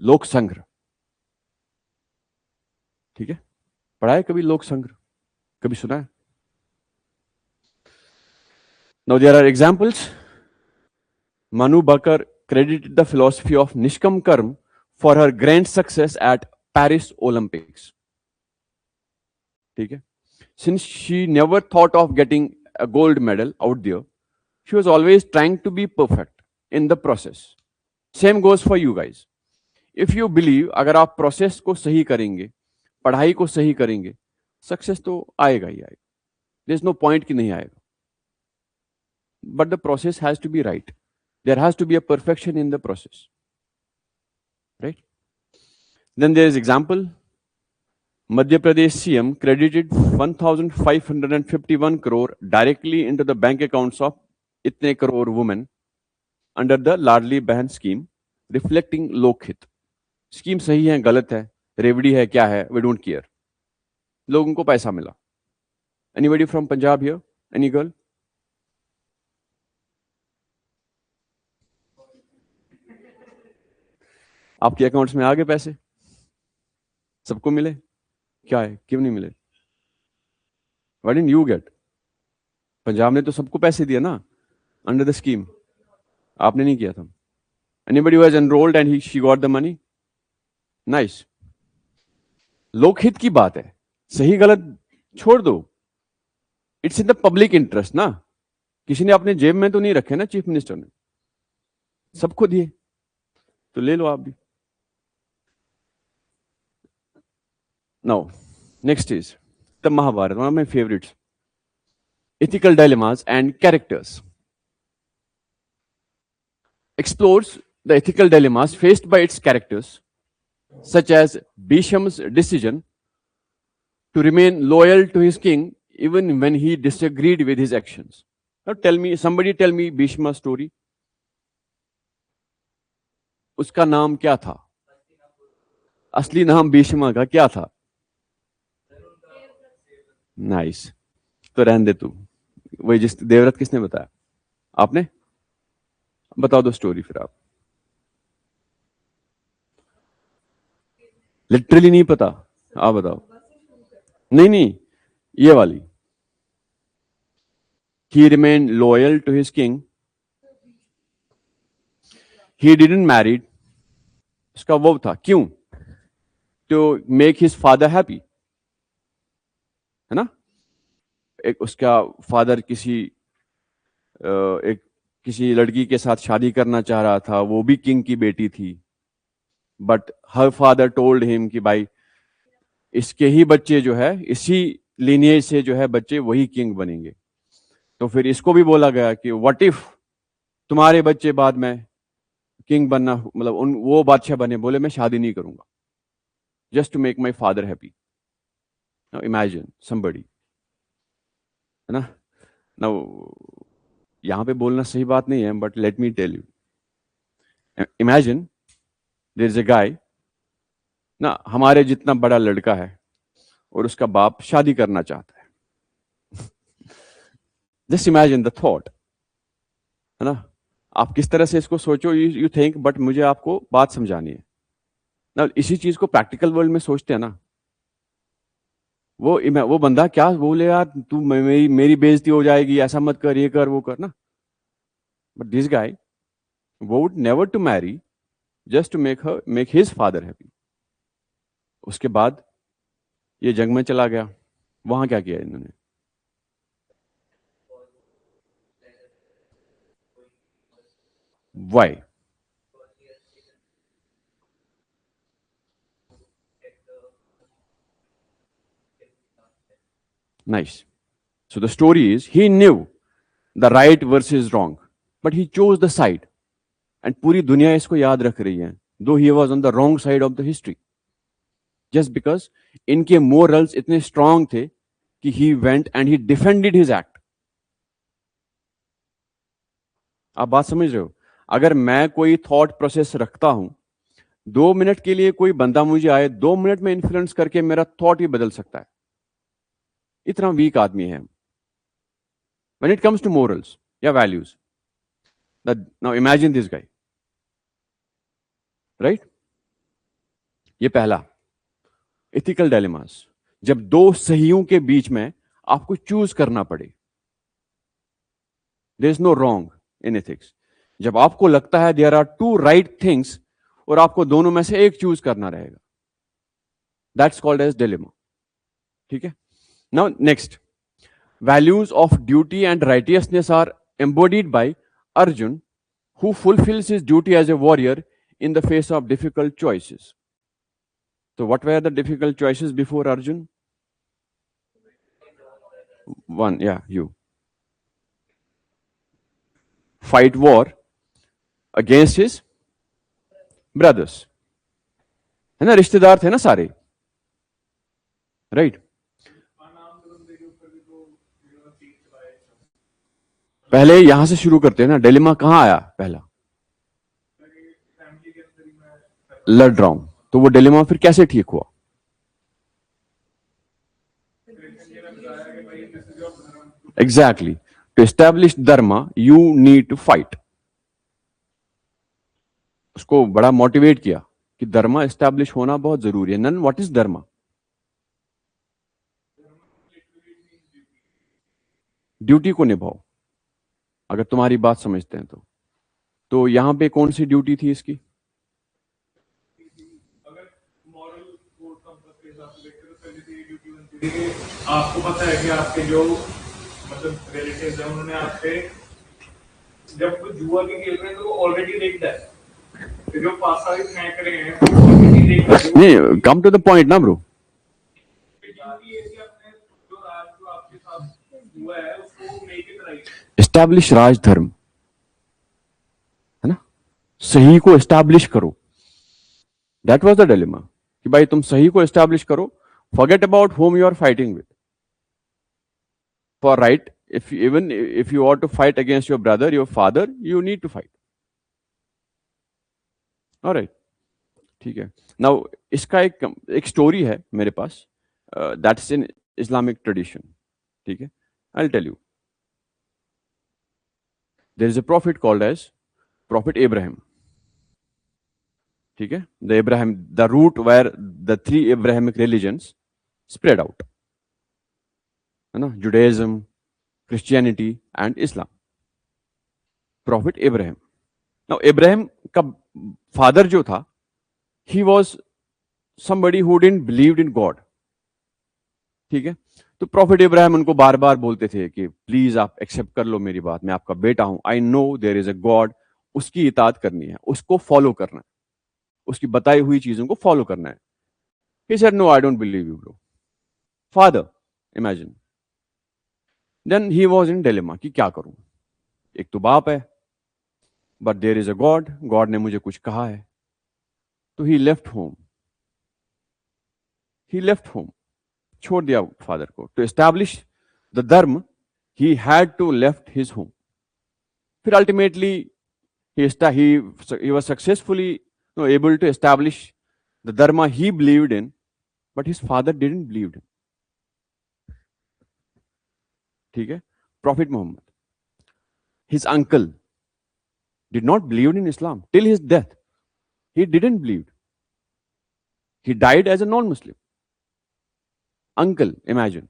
[SPEAKER 1] लोक संग्रह. ठीक है. पढ़ा है कभी लोक संग्रह? कभी सुना है? Now there are examples. Manu Bakar credited the philosophy of Nishkam Karm for her grand success at Paris Olympics. ठीक है. Since she never thought of getting a gold medal out there, she was always trying to be perfect in the process. Same goes for you guys. If you believe, अगर आप process को सही करेंगे, पढ़ाई को सही करेंगे, सक्सेस तो आएगा ही आएगा. देयर इज नो पॉइंट कि नहीं आएगा. But the process has to be right. There has to be a perfection in the process. Right. Then there is example. Madhya Pradesh CM credited 1551 crore directly into the bank accounts of इतने crore women under the Ladli Behna scheme, reflecting लोकहित. Scheme सही है, गलत है, रेवड़ी है, क्या है, वी डोंट केयर. लोगों को पैसा मिला. Anybody from Punjab here? Any girl? आपके अकाउंट्स में आ गए पैसे? सबको मिले? क्या है, क्यों नहीं मिले? Why didn't you get? Punjab ने तो सबको पैसे दिया ना अंडर द स्कीम. आपने नहीं किया था. Anybody who has enrolled and she got the money? Nice. लोकहित की बात है, सही गलत छोड़ दो. It's in the public interest ना. किसी ने अपने जेब में तो नहीं रखे ना, चीफ मिनिस्टर ने सबको दिए, तो ले लो आप भी. Now next is the Mahabharat, one of my favourites. Ethical dilemmas and characters. Explores the ethical dilemmas faced by its characters, such as Bhisham's decision to remain loyal to his king even when he disagreed with his actions. Now somebody tell me Bhishma's story. उसका नाम क्या था? असली नाम भीष्मा का क्या था? Nice. तो रहने दे तू. वही जिस देवव्रत किसने बताया? आपने? बताओ दो स्टोरी फिर आप. लिटरली नहीं पता? आप बताओ. नहीं नहीं, ये वाली. He remained loyal to his king. He didn't marry. उसका वो था क्यों? To make his father happy. है ना. एक उसका फादर किसी लड़की के साथ शादी करना चाह रहा था, वो भी किंग की बेटी थी. But her father told him कि भाई इसके ही बच्चे जो है, इसी लिनिएज से जो है बच्चे, वही किंग बनेंगे. तो फिर इसको भी बोला गया कि व्हाट इफ तुम्हारे बच्चे बाद में किंग बनना, मतलब वो बादशाह बने. बोले मैं शादी नहीं करूंगा, just to make my father happy. Imagine somebody. है ना. ना यहां पे बोलना सही बात नहीं है, but let me tell you. Imagine there is a guy ना, हमारे जितना बड़ा लड़का है, और उसका बाप शादी करना चाहता है. Just imagine the thought. है ना. आप किस तरह से इसको सोचो, यू थिंक, बट मुझे आपको बात समझानी है ना. इसी चीज को प्रैक्टिकल वर्ल्ड में सोचते हैं ना. वो बंदा क्या बोले, यार तू मेरी बेइज्जती हो जाएगी, ऐसा मत कर, ये कर, वो कर ना. But this guy would never to marry, just to make his father happy. उसके बाद ये जंग में चला गया. वहां क्या किया इन्होंने? Y? Nice. So the story is he knew the right versus wrong, but he chose the side. And पूरी दुनिया इसको याद रख रही है, though he was on the wrong side of the history. Just because इनके morals इतने strong थे कि he went and he defended his act. आप बात समझ रहे हो? अगर मैं कोई थॉट प्रोसेस रखता हूं, 2 मिनट के लिए कोई बंदा मुझे आए, 2 मिनट में इन्फ्लुएंस करके मेरा थॉट ही बदल सकता है. इतना वीक आदमी है. When it comes to morals या values, now imagine this guy, right? ये पहला ethical dilemmas. जब दो सहियों के बीच में आपको चूज करना पड़े. There is no wrong in ethics. जब आपको लगता है there are two right things और आपको दोनों में से एक चूज करना रहेगा, that's called as dilemma. ठीक है? Now next, values of duty and righteousness are embodied by Arjun, who fulfills his duty as a warrior in the face of difficult choices. So what were the difficult choices before Arjun? One, yeah, you. Fight war against his brothers. है ना, रिश्तेदार थे ना सारे, right? पहले यहां से शुरू करते हैं ना. डिलेमा कहां आया? पहला लड़ रहा हूं, तो वो डिलेमा फिर कैसे ठीक हुआ? Exactly. To establish dharma you need to fight. उसको बड़ा मोटिवेट किया कि धर्मा एस्टैब्लिश होना बहुत जरूरी है. None, what is dharma? Duty को निभाओ, अगर तुम्हारी बात समझते हैं तो यहां पे कौन सी ड्यूटी थी इसकी?
[SPEAKER 2] अगर मॉरल कोड कंपास के हिसाब से देखते तो पहले से ये ड्यूटी बनती थी कि आपको पता है कि आपके जो मतलब रिलेटिव्स हैं उन्होंने आपसे जब वो जुआ की खेल रहे हैं तो वो ऑलरेडी रिग्ड है, फिर जो पासा भी फेंक रहे हैं वो ऑलरेडी रिग्ड है.
[SPEAKER 1] नहीं, कम टू द पॉइंट ना ब्रो.
[SPEAKER 2] ड्यूटी है कि अपने जो राज जो आपके साथ हुआ है उसको मेक इट राइट.
[SPEAKER 1] एस्टैब्लिश राजधर्म, है ना, सही को एस्टैब्लिश करो. दैट वाज द डिलेमा कि भाई तुम सही को एस्टैब्लिश करो, forget about whom you are fighting with. For right, even if you ought to fight against your brother, your father, you need to fight. All right, ठीक है. Now इसका एक स्टोरी है मेरे पास, दैट्स इन इस्लामिक ट्रेडिशन. ठीक है, I will tell you. There is a prophet called as prophet Ibrahim. ठीक है, the root where the 3 Abrahamic religions spread out, है ना, Judaism, Christianity and Islam. Prophet Ibrahim. Now Ibrahim का फादर जो था, he was somebody who didn't believe in God. ठीक है, तो प्रॉफिट इब्राहिम उनको बार बार बोलते थे कि प्लीज आप एक्सेप्ट कर लो मेरी बात, मैं आपका बेटा हूं, I know there is a god, उसकी इताअत करनी है, उसको फॉलो करना है, उसकी बताई हुई चीजों को फॉलो करना है. He said, no, I don't believe you, bro. Father, imagine. Then he was in dilemma कि क्या करूं. एक तो बाप है, but there is a God. God ने मुझे कुछ कहा है. तो he left home. He left home. छोड़ दिया फादर को. To establish the dharma, he had to left his home. फिर ultimately he was successfully able to establish the dharma he believed in, but his father didn't believe in. ठीक है, Prophet Muhammad, his uncle did not believe in Islam till his death. He didn't believe. He died as a non-Muslim. Uncle, imagine.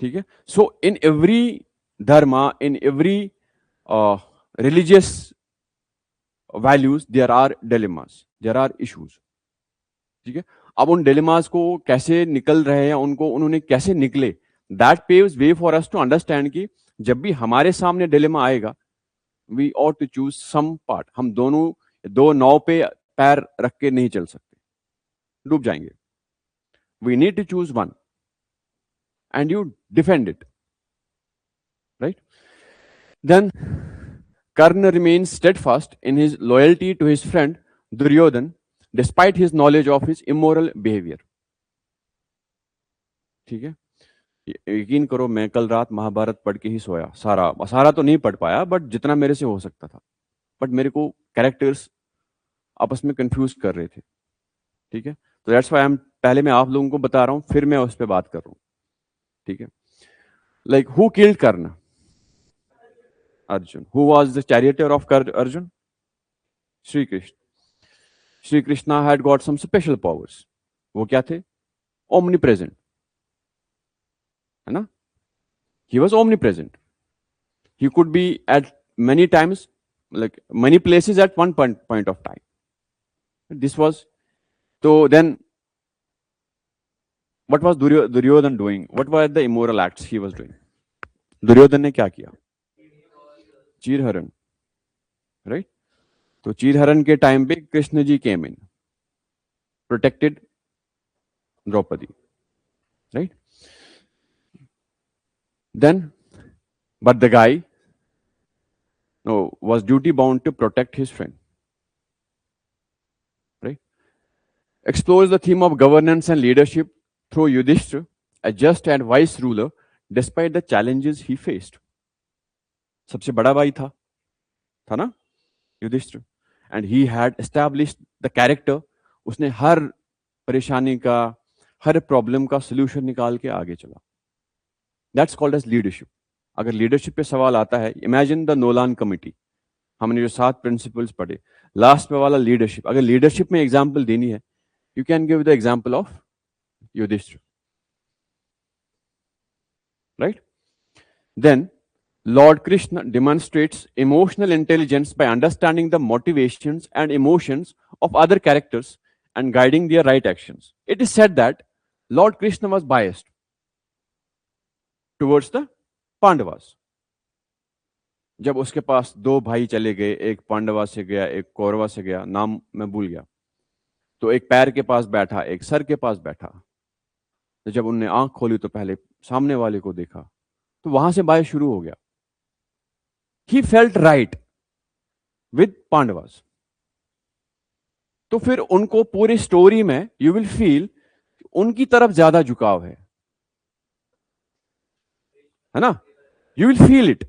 [SPEAKER 1] ठीक है. So in every dharma, in every religious values, there are dilemmas, there are issues. ठीक है. अब उन dilemmas को कैसे निकल रहे हैं, उनको उन्होंने कैसे निकले, that paves way for us to understand कि जब भी हमारे सामने dilemma आएगा, we ought to choose some part. हम दो नाव पे पैर रख के नहीं चल सकते, डूब जाएंगे. We need to choose one. and you defend it, right? Then Karna remains steadfast in his loyalty to his friend Duryodhan despite his knowledge of his immoral behavior. ठीक है, यकीन करो मैं कल रात महाभारत पढ़ के ही सोया, सारा सारा तो नहीं पढ़ पाया बट जितना मेरे से हो सकता था, बट मेरे को कैरेक्टर्स आपस में कंफ्यूज कर रहे थे, ठीक है? तो दैट्स व्हाई पहले मैं आप लोगों को बता रहा हूं, फिर मैं उस पर बात कर रहा हूं, ठीक है? Like who killed Karna? Arjun. Who was the charioteer of Arjun? Shri Krishna. Shri Krishna had got some special powers. वो क्या थे? ओमनी प्रेजेंट, है ना? He was omnipresent. He could be at many times, like many places at one point of time. This was, so then what was Duryodhan doing? What were the immoral acts he was doing? Duryodhan ने क्या किया? चीरहरण, right? तो चीरहरण के time पे Krishna ji came in, protected Draupadi, right? Then but the guy was duty bound to protect his friend, right? Explores the theme of governance and leadership through Yudhishthira, a just and wise ruler despite the challenges he faced. सबसे बड़ा भाई था ना Yudhishthir, and he had established the character. उसने हर परेशानी का, हर problem का solution निकाल के आगे चला. That's called as leadership. अगर लीडरशिप पे सवाल आता है, इमेजिन द नोलान कमिटी, हमने जो 7 प्रिंसिपल्स पढ़े, लास्ट में वाला लीडरशिप. अगर लीडरशिप में एग्जांपल देनी है, you can give the example of Yudhishthir, right? Then Lord Krishna demonstrates emotional intelligence by understanding the motivations and emotions of other characters and guiding their right actions. It is said that Lord Krishna was biased towards the Pandavas. जब उसके पास 2 भाई चले गए, एक पांडवा से गया, एक कौरवा से गया, नाम मैं भूल गया, तो एक पैर के पास बैठा, एक सर के पास बैठा. तो जब उनने आंख खोली तो पहले सामने वाले को देखा, तो वहां से बाय शुरू हो गया. He felt right with Pandavas. तो फिर उनको पूरी स्टोरी में यू विल फील उनकी तरफ ज्यादा झुकाव है ना? You will feel it.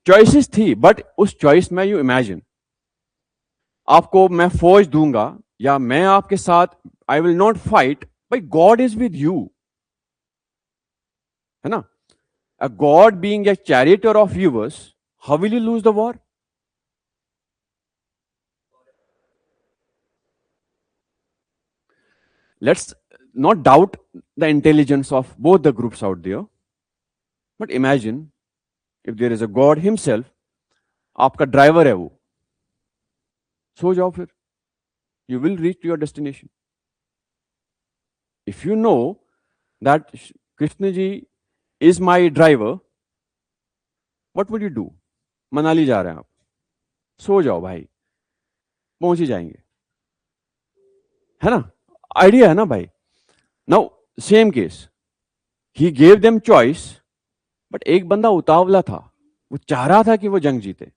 [SPEAKER 1] Choices थी, बट उस चॉइस में यू इमेजिन, आपको मैं फौज दूंगा या मैं आपके साथ, आई विल नॉट फाइट, भाई गॉड इज विद यू, है ना? A God being a charioteer of yours, how will you lose the war? Let's not doubt the intelligence of both the groups out there, but imagine if there is a God himself, आपका driver है वो, सो जाओ फिर, you will reach your destination. If you know that Krishna ji is my driver, what would you do? Manali जा रहे हैं आप, सो जाओ भाई, पहुंच ही जाएंगे, है ना? आइडिया है ना भाई? Now same case, he gave them choice, but एक बंदा उतावला था, वो चाह रहा था कि वो जंग जीते,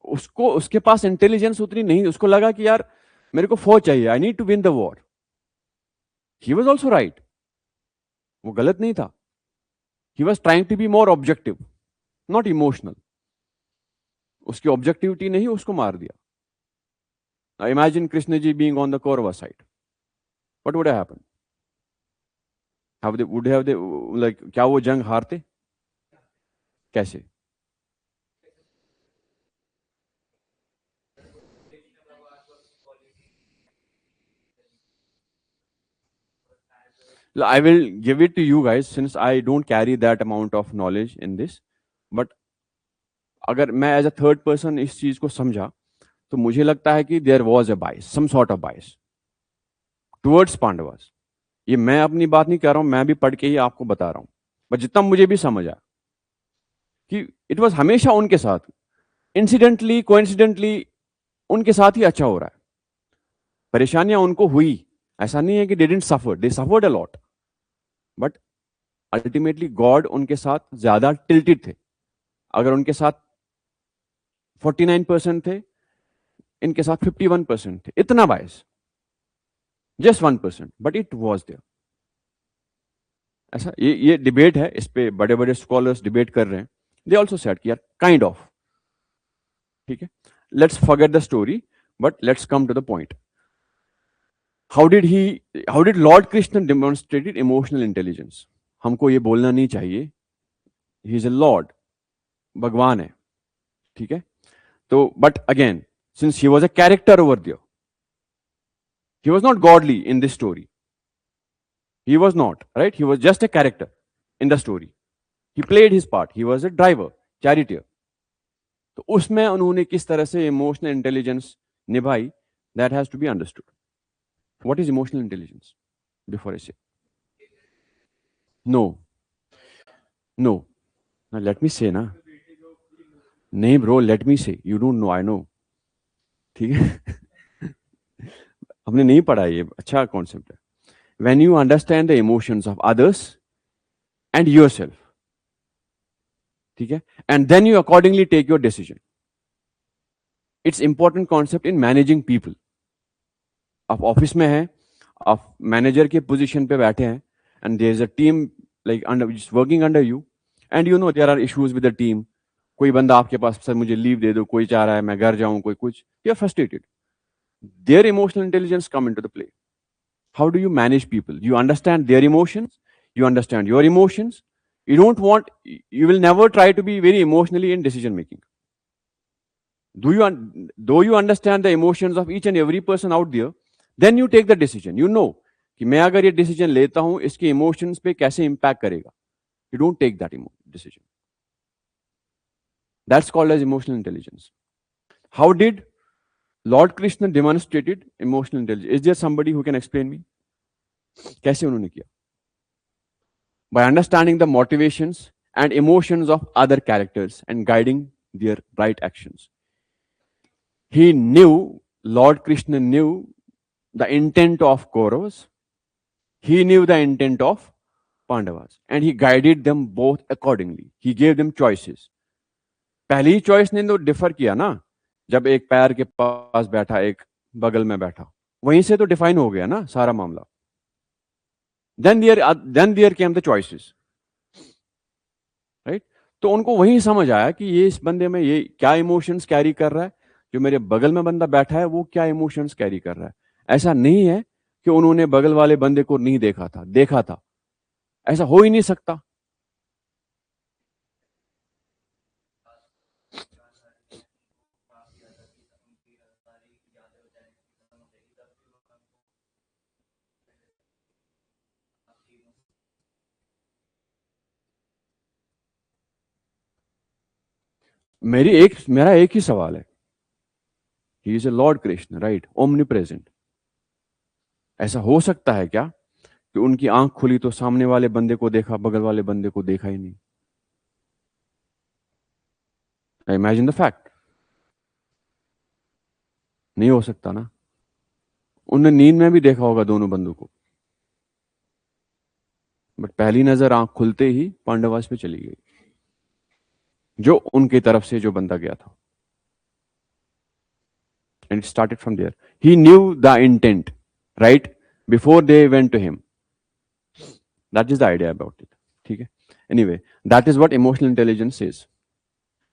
[SPEAKER 1] उसको, उसके पास इंटेलिजेंस उतनी नहीं, उसको लगा कि यार मेरे को फौज चाहिए, I need to win the war. He was also right, वो गलत नहीं था. He was trying to be more objective, not emotional. उसकी ऑब्जेक्टिविटी नहीं, उसको मार दिया. Now imagine Krishna ji being on the Kaurava side. What would have happened? Would have they, like, क्या वो जंग हारते? कैसे? I will give it to you guys since I don't carry that amount of knowledge in this. But अगर मैं as a third person इस चीज को समझा, तो मुझे लगता है कि देयर वॉज अ बाइस, सम सॉर्ट ऑफ बाइस टुवर्ड्स पांडवास. ये मैं अपनी बात नहीं कर रहा हूं, मैं भी पढ़ के ही आपको बता रहा हूं, बट जितना मुझे भी समझ आया कि इट वॉज हमेशा उनके साथ, इंसिडेंटली कोइंसिडेंटली उनके साथ ही अच्छा हो रहा है. परेशानियां उनको हुई, ऐसा नहीं है कि they didn't suffer, they suffered a lot, but ultimately God उनके साथ ज्यादा टिल्टेड थे. अगर उनके साथ 49% थे, इनके साथ 51% थे. इतना bias, just 1%, but it was there. ऐसा ये डिबेट है, इस पे बड़े बड़े स्कॉलर्स डिबेट कर रहे हैं. दे ऑल्सो सेड कि यार काइंड ऑफ. ठीक है, let's forget the story, but let's come to the point. How did lord Krishna demonstrated emotional intelligence? हमको ये बोलना नहीं चाहिए, ही इज ए लॉर्ड, भगवान है. ठीक है, तो but again, since he was a character over there, he was not godly in this story. He was not, right? He was just a character in the story. He played his part. He was a driver, charioteer. तो उसमें उन्होंने किस तरह से emotional intelligence निभाई, that has to be understood. What is emotional intelligence? Before I say. No. No. Now let me say ना. नहीं bro, let me say. You don't know, I know. ठीक है. हमने नहीं पढ़ा, ये अच्छा कॉन्सेप्ट है. When you understand the emotions of others and yourself, ठीक है, and then you accordingly take your decision. It's important concept in managing people. आप ऑफिस में हैं, आप मैनेजर के पोजीशन पे बैठे हैं, and there is a team like under working under you, and you know there are issues with the team. कोई बंदा आपके पास, सर मुझे लीव दे दो, कोई चाह रहा है मैं घर जाऊं, कोई कुछ, you are frustrated. Their emotional intelligence come into the play. How do you manage people? You understand their emotions, you understand your emotions. You don't want, you will never try to be very emotionally in decision making. Though you understand the emotions of each and every person out there, then you take the decision. You know कि मैं अगर ये decision लेता हूं, इसके emotions पे कैसे impact करेगा. You don't take that decision. That's called as emotional intelligence. How did Lord Krishna demonstrated emotional intelligence? Is there somebody who can explain me? कैसे उन्होंने किया? By understanding the motivations and emotions of other characters and guiding their right actions. He knew, Lord Krishna knew the intent of Kauravas. He knew the intent of Pandavas. And he guided them both accordingly. He gave them choices. पहली choice ने तो differ किया ना, जब एक पैर के पास बैठा, एक बगल में बैठा, वहीं से तो डिफाइन हो गया ना सारा मामला. Then there came the choices. Right? तो उनको वही समझ आया कि ये इस बंदे में ये क्या इमोशंस कैरी कर रहा है, जो मेरे बगल में बंदा बैठा है वो क्या इमोशंस कैरी कर रहा है. ऐसा नहीं है कि उन्होंने बगल वाले बंदे को नहीं देखा था, देखा था. ऐसा हो ही नहीं सकता. मेरा एक ही सवाल है. He is a Lord Krishna, right, omni present. ऐसा हो सकता है क्या कि उनकी आंख खुली तो सामने वाले बंदे को देखा, बगल वाले बंदे को देखा ही नहीं? I imagine the fact. नहीं हो सकता ना. उन्होंने नींद में भी देखा होगा दोनों बंदों को, बट पहली नजर आंख खुलते ही पांडवास पे चली गई, जो उनकी तरफ से जो बंदा गया था. And it started from there. He knew the intent, right, before they went to him. That is the idea about it. Okay? Anyway, that is what emotional intelligence is.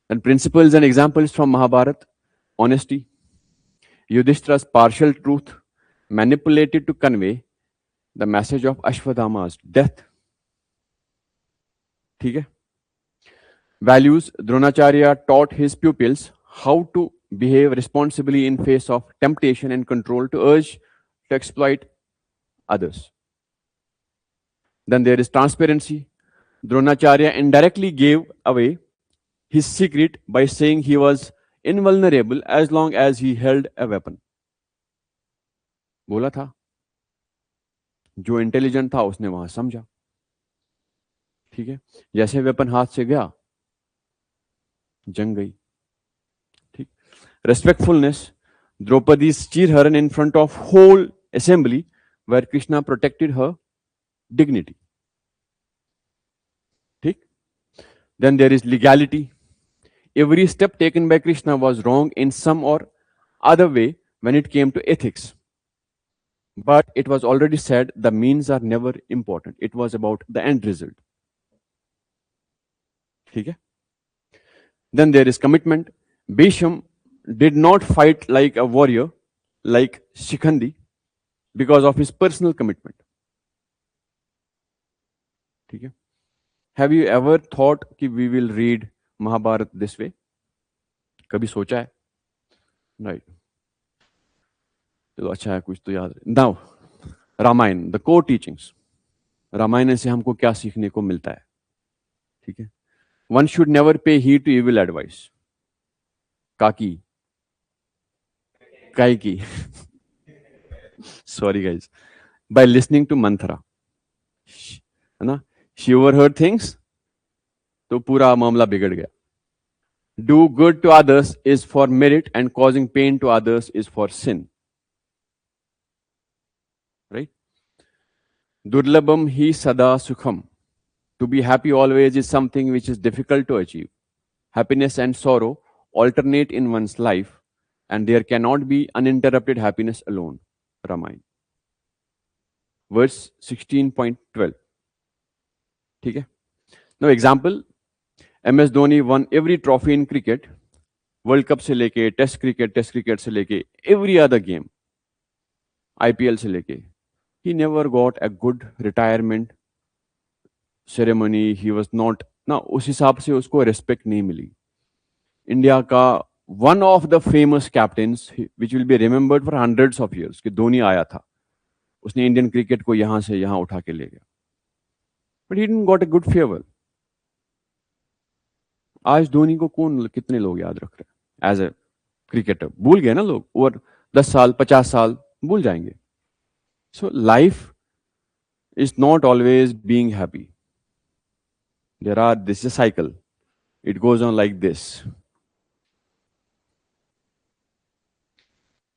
[SPEAKER 1] And principles and examples from Mahabharata: honesty, Yudhishthira's partial truth manipulated to convey the message of Ashwadhama's death. Okay? Values: Dronacharya taught his pupils how to behave responsibly in face of temptation and control to urge to exploit others. Then there is transparency. Dronacharya indirectly gave away his secret by saying he was invulnerable as long as he held a weapon. बोला था, जो intelligent था उसने वहां समझा. ठीक है, जैसे वेपन हाथ से गया, जंग गई. ठीक. Respectfulness. Draupadi's cheer her in front of whole assembly where Krishna protected her dignity. ठीक? Then there is legality. Every step taken by Krishna was wrong in some or other way when it came to ethics. But it was already said the means are never important. It was about the end result. ठीक है? Then there is commitment. Bhisham did not fight like a warrior, like Shikhandi, because of his personal commitment. ठीक है? Have you ever thought कि we will read Mahabharata this way? कभी सोचा है? Right. चलो अच्छा है, कुछ तो याद है. Now, Ramayan, the core teachings. Ramayan से हमको क्या सीखने को मिलता है? ठीक है? One should never pay heed to evil advice. काकी, कायकी. Sorry guys. By listening to Manthara. है ना? She overheard things, तो पूरा मामला बिगड़ गया. Do good to others is for merit and causing pain to others is for sin. Right? Durlabham hi sada sukham. To be happy always is something which is difficult to achieve. Happiness and sorrow alternate in one's life, and there cannot be uninterrupted happiness alone. Ramayana. Verse 16.12. ठीक है? Now example, MS Dhoni won every trophy in cricket, world cup से लेके test cricket से लेके every other game, IPL से लेके, he never got a good retirement ceremony. He was not ना उस हिसाब से उसको रेस्पेक्ट नहीं मिली. इंडिया का one of the famous captains which will be remembered for hundreds of years कि धोनी आया था, उसने इंडियन क्रिकेट को यहां से यहां उठा के ले गया, but he didn't got a good favour. आज धोनी को कौन कितने लोग याद रख रहे हैं एज ए क्रिकेटर? भूल गए ना लोग, और 10 साल 50 साल भूल जाएंगे. So life is not always being happy. There are, this is a cycle, it goes on like this.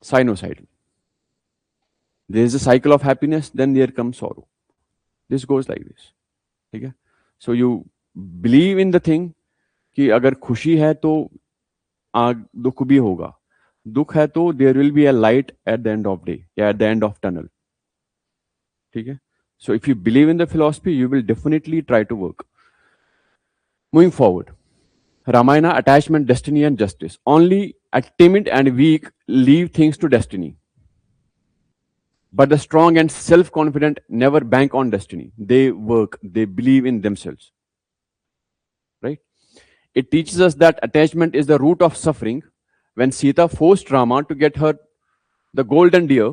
[SPEAKER 1] Sinusoidal. There is a cycle of happiness, then there comes sorrow. This goes like this. ठीक है? So you believe in the thing कि अगर खुशी है तो दुख भी होगा, दुख है तो there will be a light at the end of day, या at the end of tunnel. ठीक है? So if you believe in the philosophy, you will definitely try to work. Moving forward, Ramayana, attachment, destiny, and justice. Only a timid and weak leave things to destiny. But the strong and self-confident never bank on destiny. They work, they believe in themselves. Right? It teaches us that attachment is the root of suffering. When Sita forced Rama to get her the golden deer,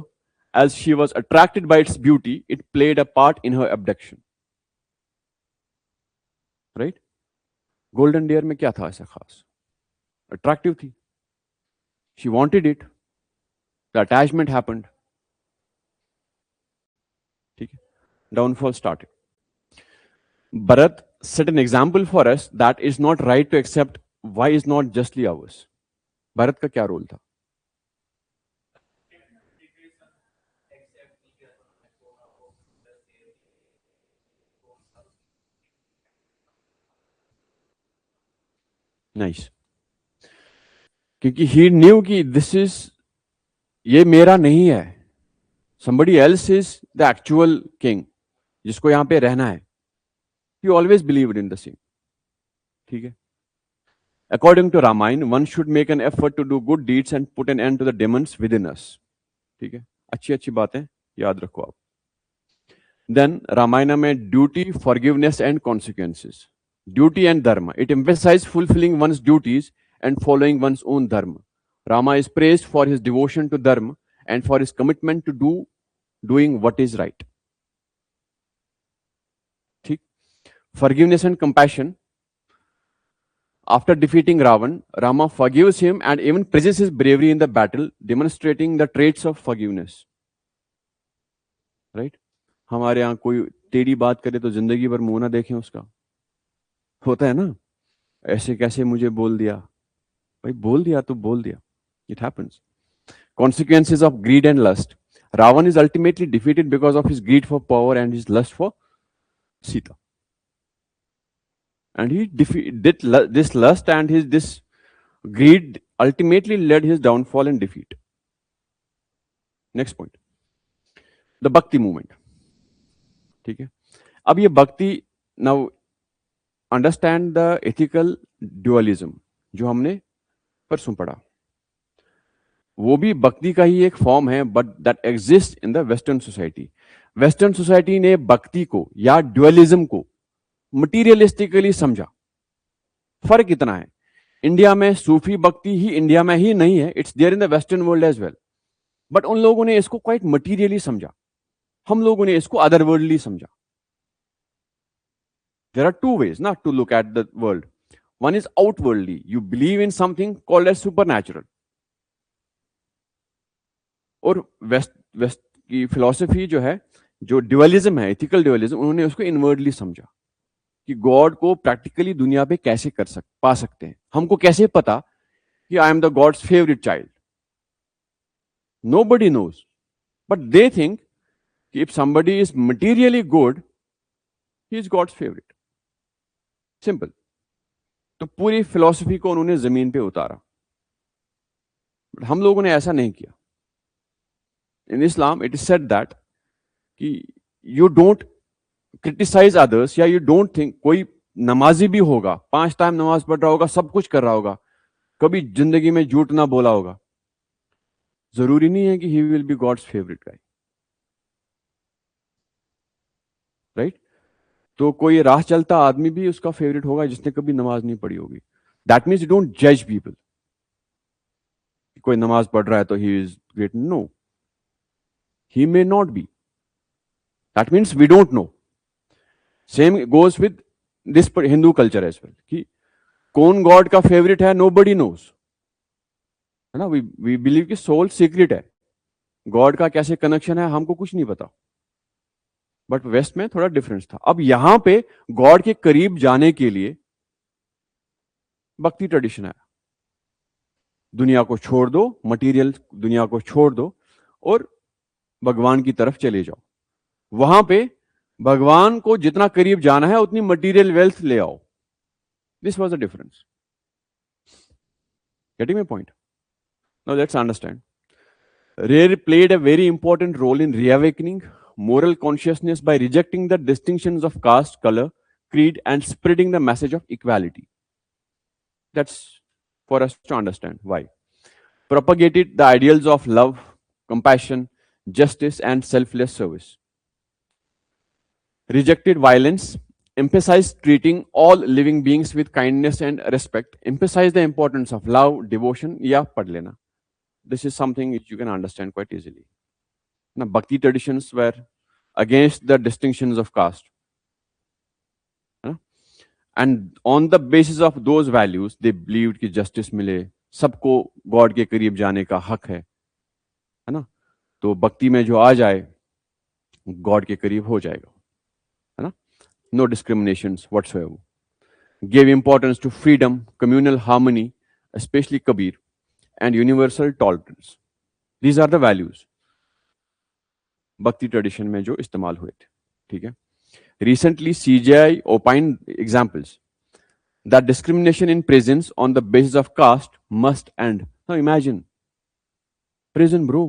[SPEAKER 1] as she was attracted by its beauty, it played a part in her abduction. Right? Golden deer में क्या था ऐसा खास? Attractive थी, she wanted it, the attachment happened. ठीक है? Downfall started. Bharat set an example for us that is not right to accept why is not justly ours. Bharat का क्या रोल था? नाइस. क्योंकि ही न्यू कि दिस इज, ये मेरा नहीं है, somebody else is the actual king जिसको यहां पे रहना है. He always believed in the same. ठीक है? According to Ramayana, one should make an effort to do good deeds and put an end to the demons within us. ठीक है? अच्छी अच्छी बातें याद रखो आप. Then Ramayana में duty, forgiveness and consequences. Duty and dharma. It emphasizes fulfilling one's duties and following one's own dharma. Rama is praised for his devotion to dharma and for his commitment to doing what is right. ठीक? Forgiveness and compassion. After defeating Ravan, Rama forgives him and even praises his bravery in the battle, demonstrating the traits of forgiveness. Right? हमारे यहाँ कोई टेढ़ी बात करे तो जिंदगी भर मुंह ना देखें उसका. होता है ना, ऐसे कैसे मुझे बोल दिया? भाई बोल दिया तो बोल दिया. It happens. Consequences of greed and lust. Ravan is ultimately defeated because of his greed for power and his lust for Sita. And this lust and this greed ultimately led his downfall and defeat. Next point, the Bhakti movement. ठीक है, अब ये भक्ति, now understand the ethical ड्युअलिज्म जो हमने परसों पढ़ा, वो भी भक्ति का ही एक फॉर्म है, but that exist in the western society. Western society ने भक्ति को या ड्युअलिज्म को मटीरियलिस्टिकली समझा. फर्क इतना है, इंडिया में सूफी भक्ति ही इंडिया में ही नहीं है, it's there in the western world as well, but उन लोगों ने इसको क्वाइट मटीरियली समझा, हम लोगों ने इसको अदरवर्ल्डली समझा. There are two ways not to look at the world. One is outwardly, you believe in something called as supernatural. और वेस्ट की फिलॉसफी जो है, जो ड्युअलिज्म है, एथिकल ड्युअलिज्म, उन्होंने उसको इनवर्डली समझा कि गॉड को प्रैक्टिकली दुनिया पे कैसे पा सकते हैं. हमको कैसे पता कि I am the God's favourite child? Nobody knows, but they think कि if somebody is materially good, he is God's favourite. Simple. तो पूरी फिलॉसफी को उन्होंने जमीन पे उतारा, बट हम लोगों ने ऐसा नहीं किया. इन इस्लाम इट इज सेड दैट कि यू डोंट क्रिटिसाइज अदर्स, या यू डोंट थिंक, कोई नमाजी भी होगा, 5 टाइम नमाज पढ़ रहा होगा, सब कुछ कर रहा होगा, कभी जिंदगी में झूठ ना बोला होगा, जरूरी नहीं है कि he will be God's favourite guy. Right? तो कोई राह चलता आदमी भी उसका फेवरेट होगा जिसने कभी नमाज नहीं पढ़ी होगी. दैट मीन्स यू डोंट जज पीपल. कोई नमाज पढ़ रहा है तो he is great. No, he may not be. That means we don't know. Same goes with this Hindu culture as well, कि कौन गॉड का फेवरेट है, नोबडी नोज, है ना. वी बिलीव कि सोल सीक्रेट है, गॉड का कैसे कनेक्शन है हमको कुछ नहीं पता. बट वेस्ट में थोड़ा डिफरेंस था. अब यहां पे गॉड के करीब जाने के लिए भक्ति ट्रेडिशन आया. दुनिया को छोड़ दो, मटेरियल दुनिया को छोड़ दो और भगवान की तरफ चले जाओ. वहां पे भगवान को जितना करीब जाना है उतनी मटेरियल वेल्थ ले आओ. This was the difference. Getting my point? Now let's understand. Rare played a very important role in reawakening moral consciousness by rejecting the distinctions of caste, color, creed, and spreading the message of equality. That's for us to understand why. Propagated the ideals of love, compassion, justice, and selfless service. Rejected violence, emphasized treating all living beings with kindness and respect, emphasized the importance of love, devotion, या पढ़ लेना. This is something which you can understand quite easily. Now, Bhakti traditions were against the distinctions of caste. And on the basis of those values, they believed कि justice मिले, सबको God के करीब जाने का हक है ना. तो भक्ति में जो आ जाए, God के करीब हो जाएगा, है ना. No discriminations whatsoever. Gave importance to freedom, communal harmony, especially Kabir, and universal tolerance. These are the values भक्ति ट्रेडिशन में जो इस्तेमाल हुए थे. ठीक है. Recently, CJI opined examples that discrimination in prisons on the basis of caste must end. Now imagine, prison bro,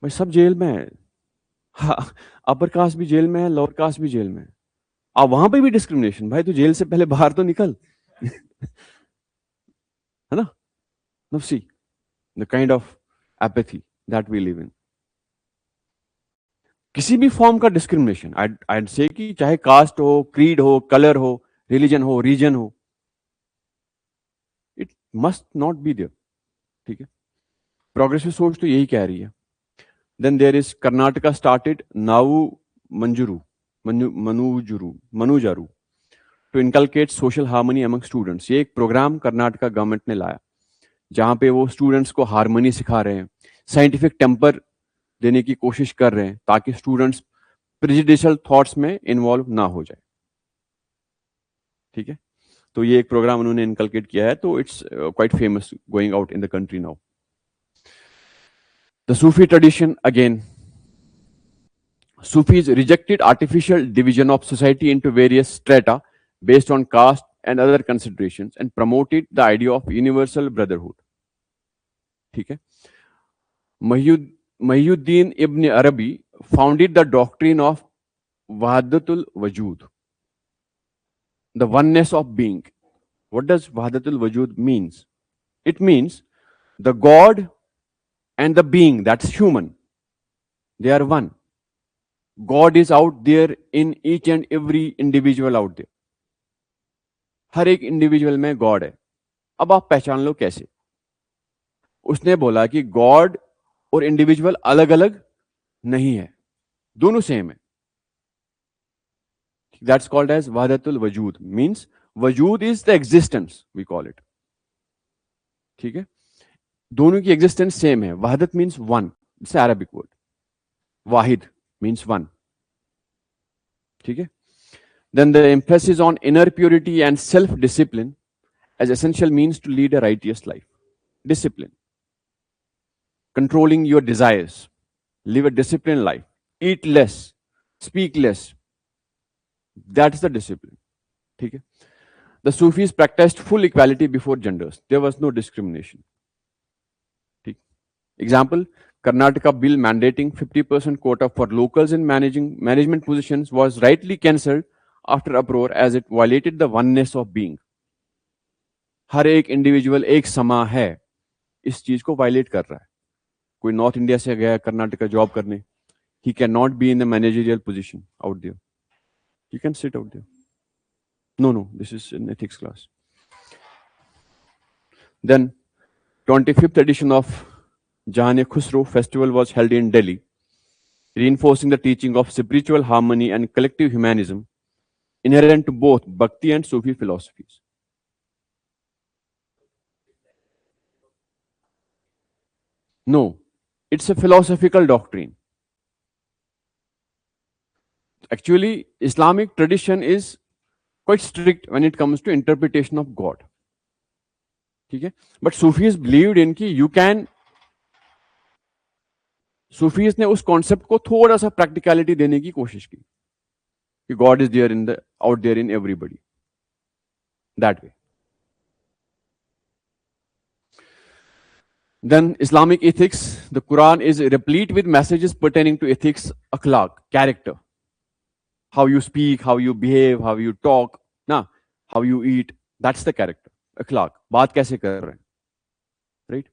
[SPEAKER 1] भाई सब जेल में है, अपर कास्ट भी जेल में है, लोअर कास्ट भी जेल में है, अब वहां पे भी डिस्क्रिमिनेशन. भाई तू जेल से पहले बाहर तो निकल. है ना. Now see the kind of apathy that we live in. किसी भी फॉर्म का डिस्क्रिमिनेशन, I'd say कि चाहे कास्ट हो, क्रीड हो, कलर हो, रिलीजन हो, रीजन हो, it must not be there. ठीक है. प्रोग्रेसिव सोच तो यही कह रही है. Then there is Karnataka started now Manujaru to inculcate social harmony among students. ये एक प्रोग्राम कर्नाटका गवर्नमेंट ने लाया जहां पे वो स्टूडेंट्स को हार्मनी सिखा रहे हैं, साइंटिफिक टेम्पर देने की कोशिश कर रहे हैं ताकि स्टूडेंट्स प्रेजुडिशियल थॉट्स में इन्वॉल्व ना हो जाए. ठीक है. तो ये एक प्रोग्राम उन्होंने इनकलकेट किया है, तो it's quite famous going out in the country now. The Sufi tradition, again, Sufis rejected artificial division of society into various strata based on caste and other considerations and promoted the idea of universal brotherhood. ठीक है? Mahyuddin ibn Arabi founded the doctrine of Wahdatul Wajud, the oneness of being. What does Wahdatul Wajud means? It means the God and the being, that's human, they are one. God is out there in each and every individual out there. हर एक individual में God है. अब आप पहचान लो कैसे. उसने बोला कि गॉड और इंडिविजुअल अलग अलग नहीं है, दोनों सेम है. दैट्स कॉल्ड एज वहदतुल वजूद. मींस वजूद is the existence, we call it. ठीक है, दोनों की एग्जिस्टेंस सेम है. वहदत means one, it's Arabic word. वाहिद मींस वन. ठीक है. Then the emphasis on inner purity and self-discipline as essential means to lead a righteous life. Discipline. Controlling your desires. Live a disciplined life. Eat less. Speak less. That is the discipline. ठीक है. The Sufis practiced full equality before genders. There was no discrimination. ठीक. Example, Karnataka bill mandating 50% quota for locals in management positions was rightly cancelled after uproar as it violated the oneness of being. हर एक individual एक समा है, इस चीज को violet कर रहा है. कोई नॉर्थ इंडिया से गया कर्नाटका जॉब करने, he cannot be in the managerial position out there. He can sit out there. No, this is an ethics class. Then 25th edition of Jahan-e-Khusro festival was held in Delhi, reinforcing the teaching of spiritual harmony and collective humanism inherent to both Bhakti and Sufi philosophies. No, it's a philosophical doctrine. Actually, Islamic tradition is quite strict when it comes to interpretation of God. ठीक है? But Sufis believed in कि you can. Sufis ने उस concept को थोड़ा सा practicality देने की कोशिश की. God is there out there in everybody. That way. Then Islamic ethics. The Quran is replete with messages pertaining to ethics, akhlaq, character. How you speak, how you behave, how you talk, how you eat. That's the character. Akhlaq. बात कैसे कर रहे हैं. Right?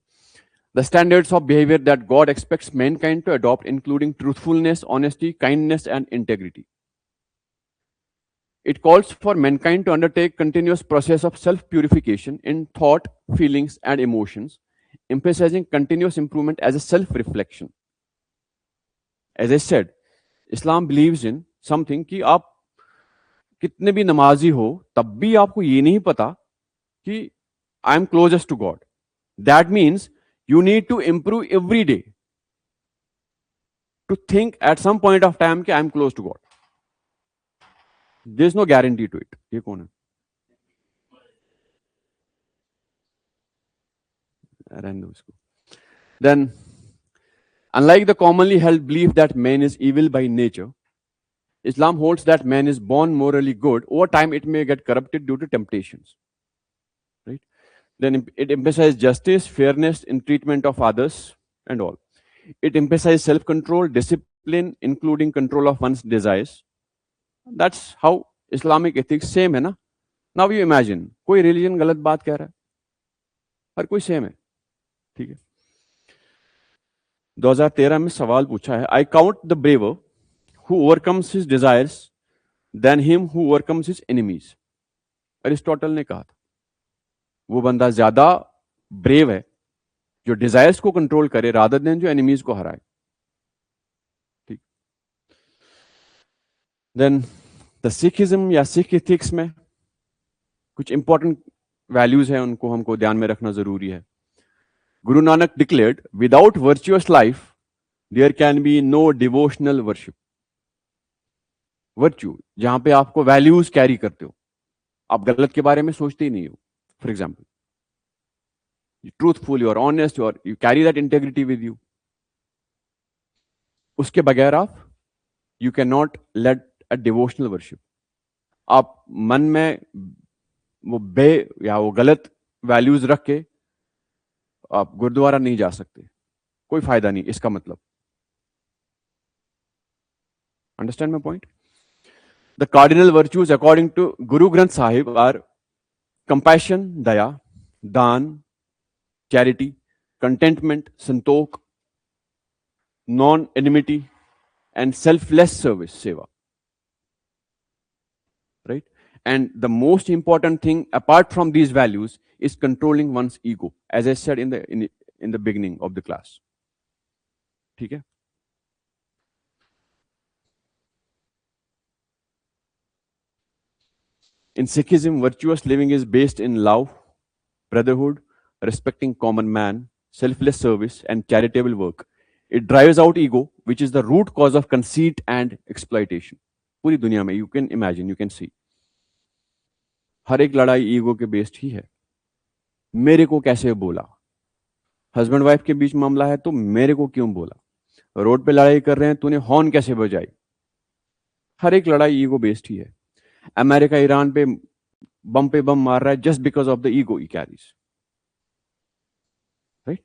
[SPEAKER 1] The standards of behavior that God expects mankind to adopt, including truthfulness, honesty, kindness, and integrity. It calls for mankind to undertake continuous process of self-purification in thought, feelings, and emotions, emphasizing continuous improvement as a self-reflection. As I said, Islam believes in something कि आप कितने भी नमाजी हो, तब भी आपको ये नहीं पता कि I am closest to God. That means you need to improve every day to think at some point of time कि I am close to God. There is no guarantee to it. ये कौन है? रहने दो इसको. Then, unlike the commonly held belief that man is evil by nature, Islam holds that man is born morally good. Over time, it may get corrupted due to temptations. Right? Then it emphasizes justice, fairness in treatment of others, and all. It emphasizes self-control, discipline, including control of one's desires. That's how Islamic ethics same है ना. Now you imagine, कोई religion गलत बात कह रहा है, हर कोई same है. ठीक है. 2013 में सवाल पूछा है, I count the braver who overcomes his desires than him who overcomes his enemies. Aristotle ने कहा था, वो बंदा ज्यादा ब्रेव है जो डिजायर्स को कंट्रोल करे रादर देन जो एनिमीज को हराए. ठीक. देन द सिखिज्म या सिख एथिक्स में कुछ इंपॉर्टेंट वैल्यूज है, उनको हमको ध्यान में रखना जरूरी है. Guru Nanak declared, without virtuous life there can be no devotional worship. Virtue जहां पे आपको वैल्यूज कैरी करते हो, आप गलत के बारे में सोचते ही नहीं हो. For example, you're truthful, you're honest, you carry that integrity with you. उसके बगैर आप you can not let a devotional worship. आप मन में वो या वो गलत वैल्यूज रख के आप गुरुद्वारा नहीं जा सकते, कोई फायदा नहीं इसका मतलब। Understand my point? The cardinal virtues according to Guru Granth Sahib are compassion, दया, दान, चैरिटी, कंटेंटमेंट, संतोख, non enmity and selfless service, seva, right? And the most important thing apart from these values is controlling one's ego, as I said in the beginning of the class. ठीक है? In Sikhism, virtuous living is based in love, brotherhood, respecting common man, selfless service, and charitable work. It drives out ego, which is the root cause of conceit and exploitation. पूरी दुनिया में, you can imagine, you can see, हर एक लड़ाई ego के based ही है। मेरे को कैसे बोला, हस्बैंड वाइफ के बीच मामला है तो मेरे को क्यों बोला, रोड पे लड़ाई कर रहे हैं तूने हॉर्न कैसे बजाई, हर एक लड़ाई ईगो बेस्ड ही है। अमेरिका ईरान पे बम मार रहा है just because of the ego he carries, right?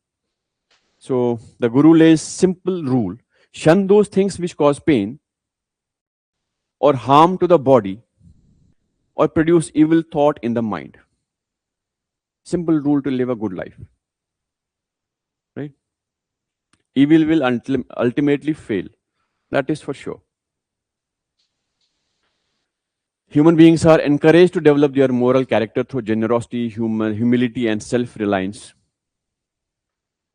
[SPEAKER 1] So the guru lays simple rule, shun those things which cause pain or harm to the body or produce evil thought in the mind. Simple rule to live a good life, right? Evil will ultimately fail, that is for sure. Human beings are encouraged to develop their moral character through generosity, humility, and self-reliance,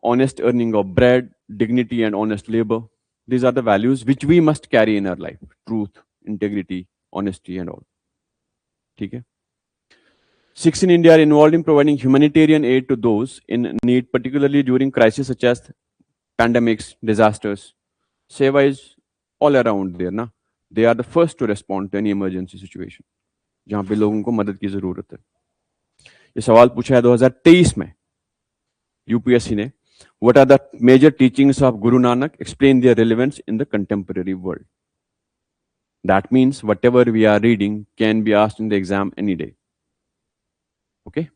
[SPEAKER 1] honest earning of bread, dignity, and honest labor. These are the values which we must carry in our life: truth, integrity, honesty, and all. ठीक है? Sikhs in India are involved in providing humanitarian aid to those in need, particularly during crises such as pandemics, disasters. Seva is all around there, ना? They are the first to respond to any emergency situation, जहाँ पे लोगों को मदद की जरूरत है। ये सवाल पूछा है 2023 में यूपीएससी ने, What are the major teachings of Guru Nanak? Explain their relevance in the contemporary world. That means whatever we are reading can be asked in the exam any day. Okay?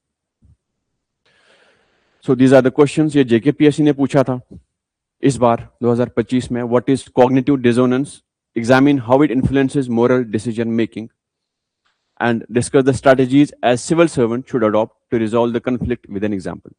[SPEAKER 1] So these are the questions ये JKPSC ने पूछा था इस बार 2025 में. What is cognitive dissonance? Examine how it influences moral decision making and discuss the strategies as civil servant should adopt to resolve the conflict with an example.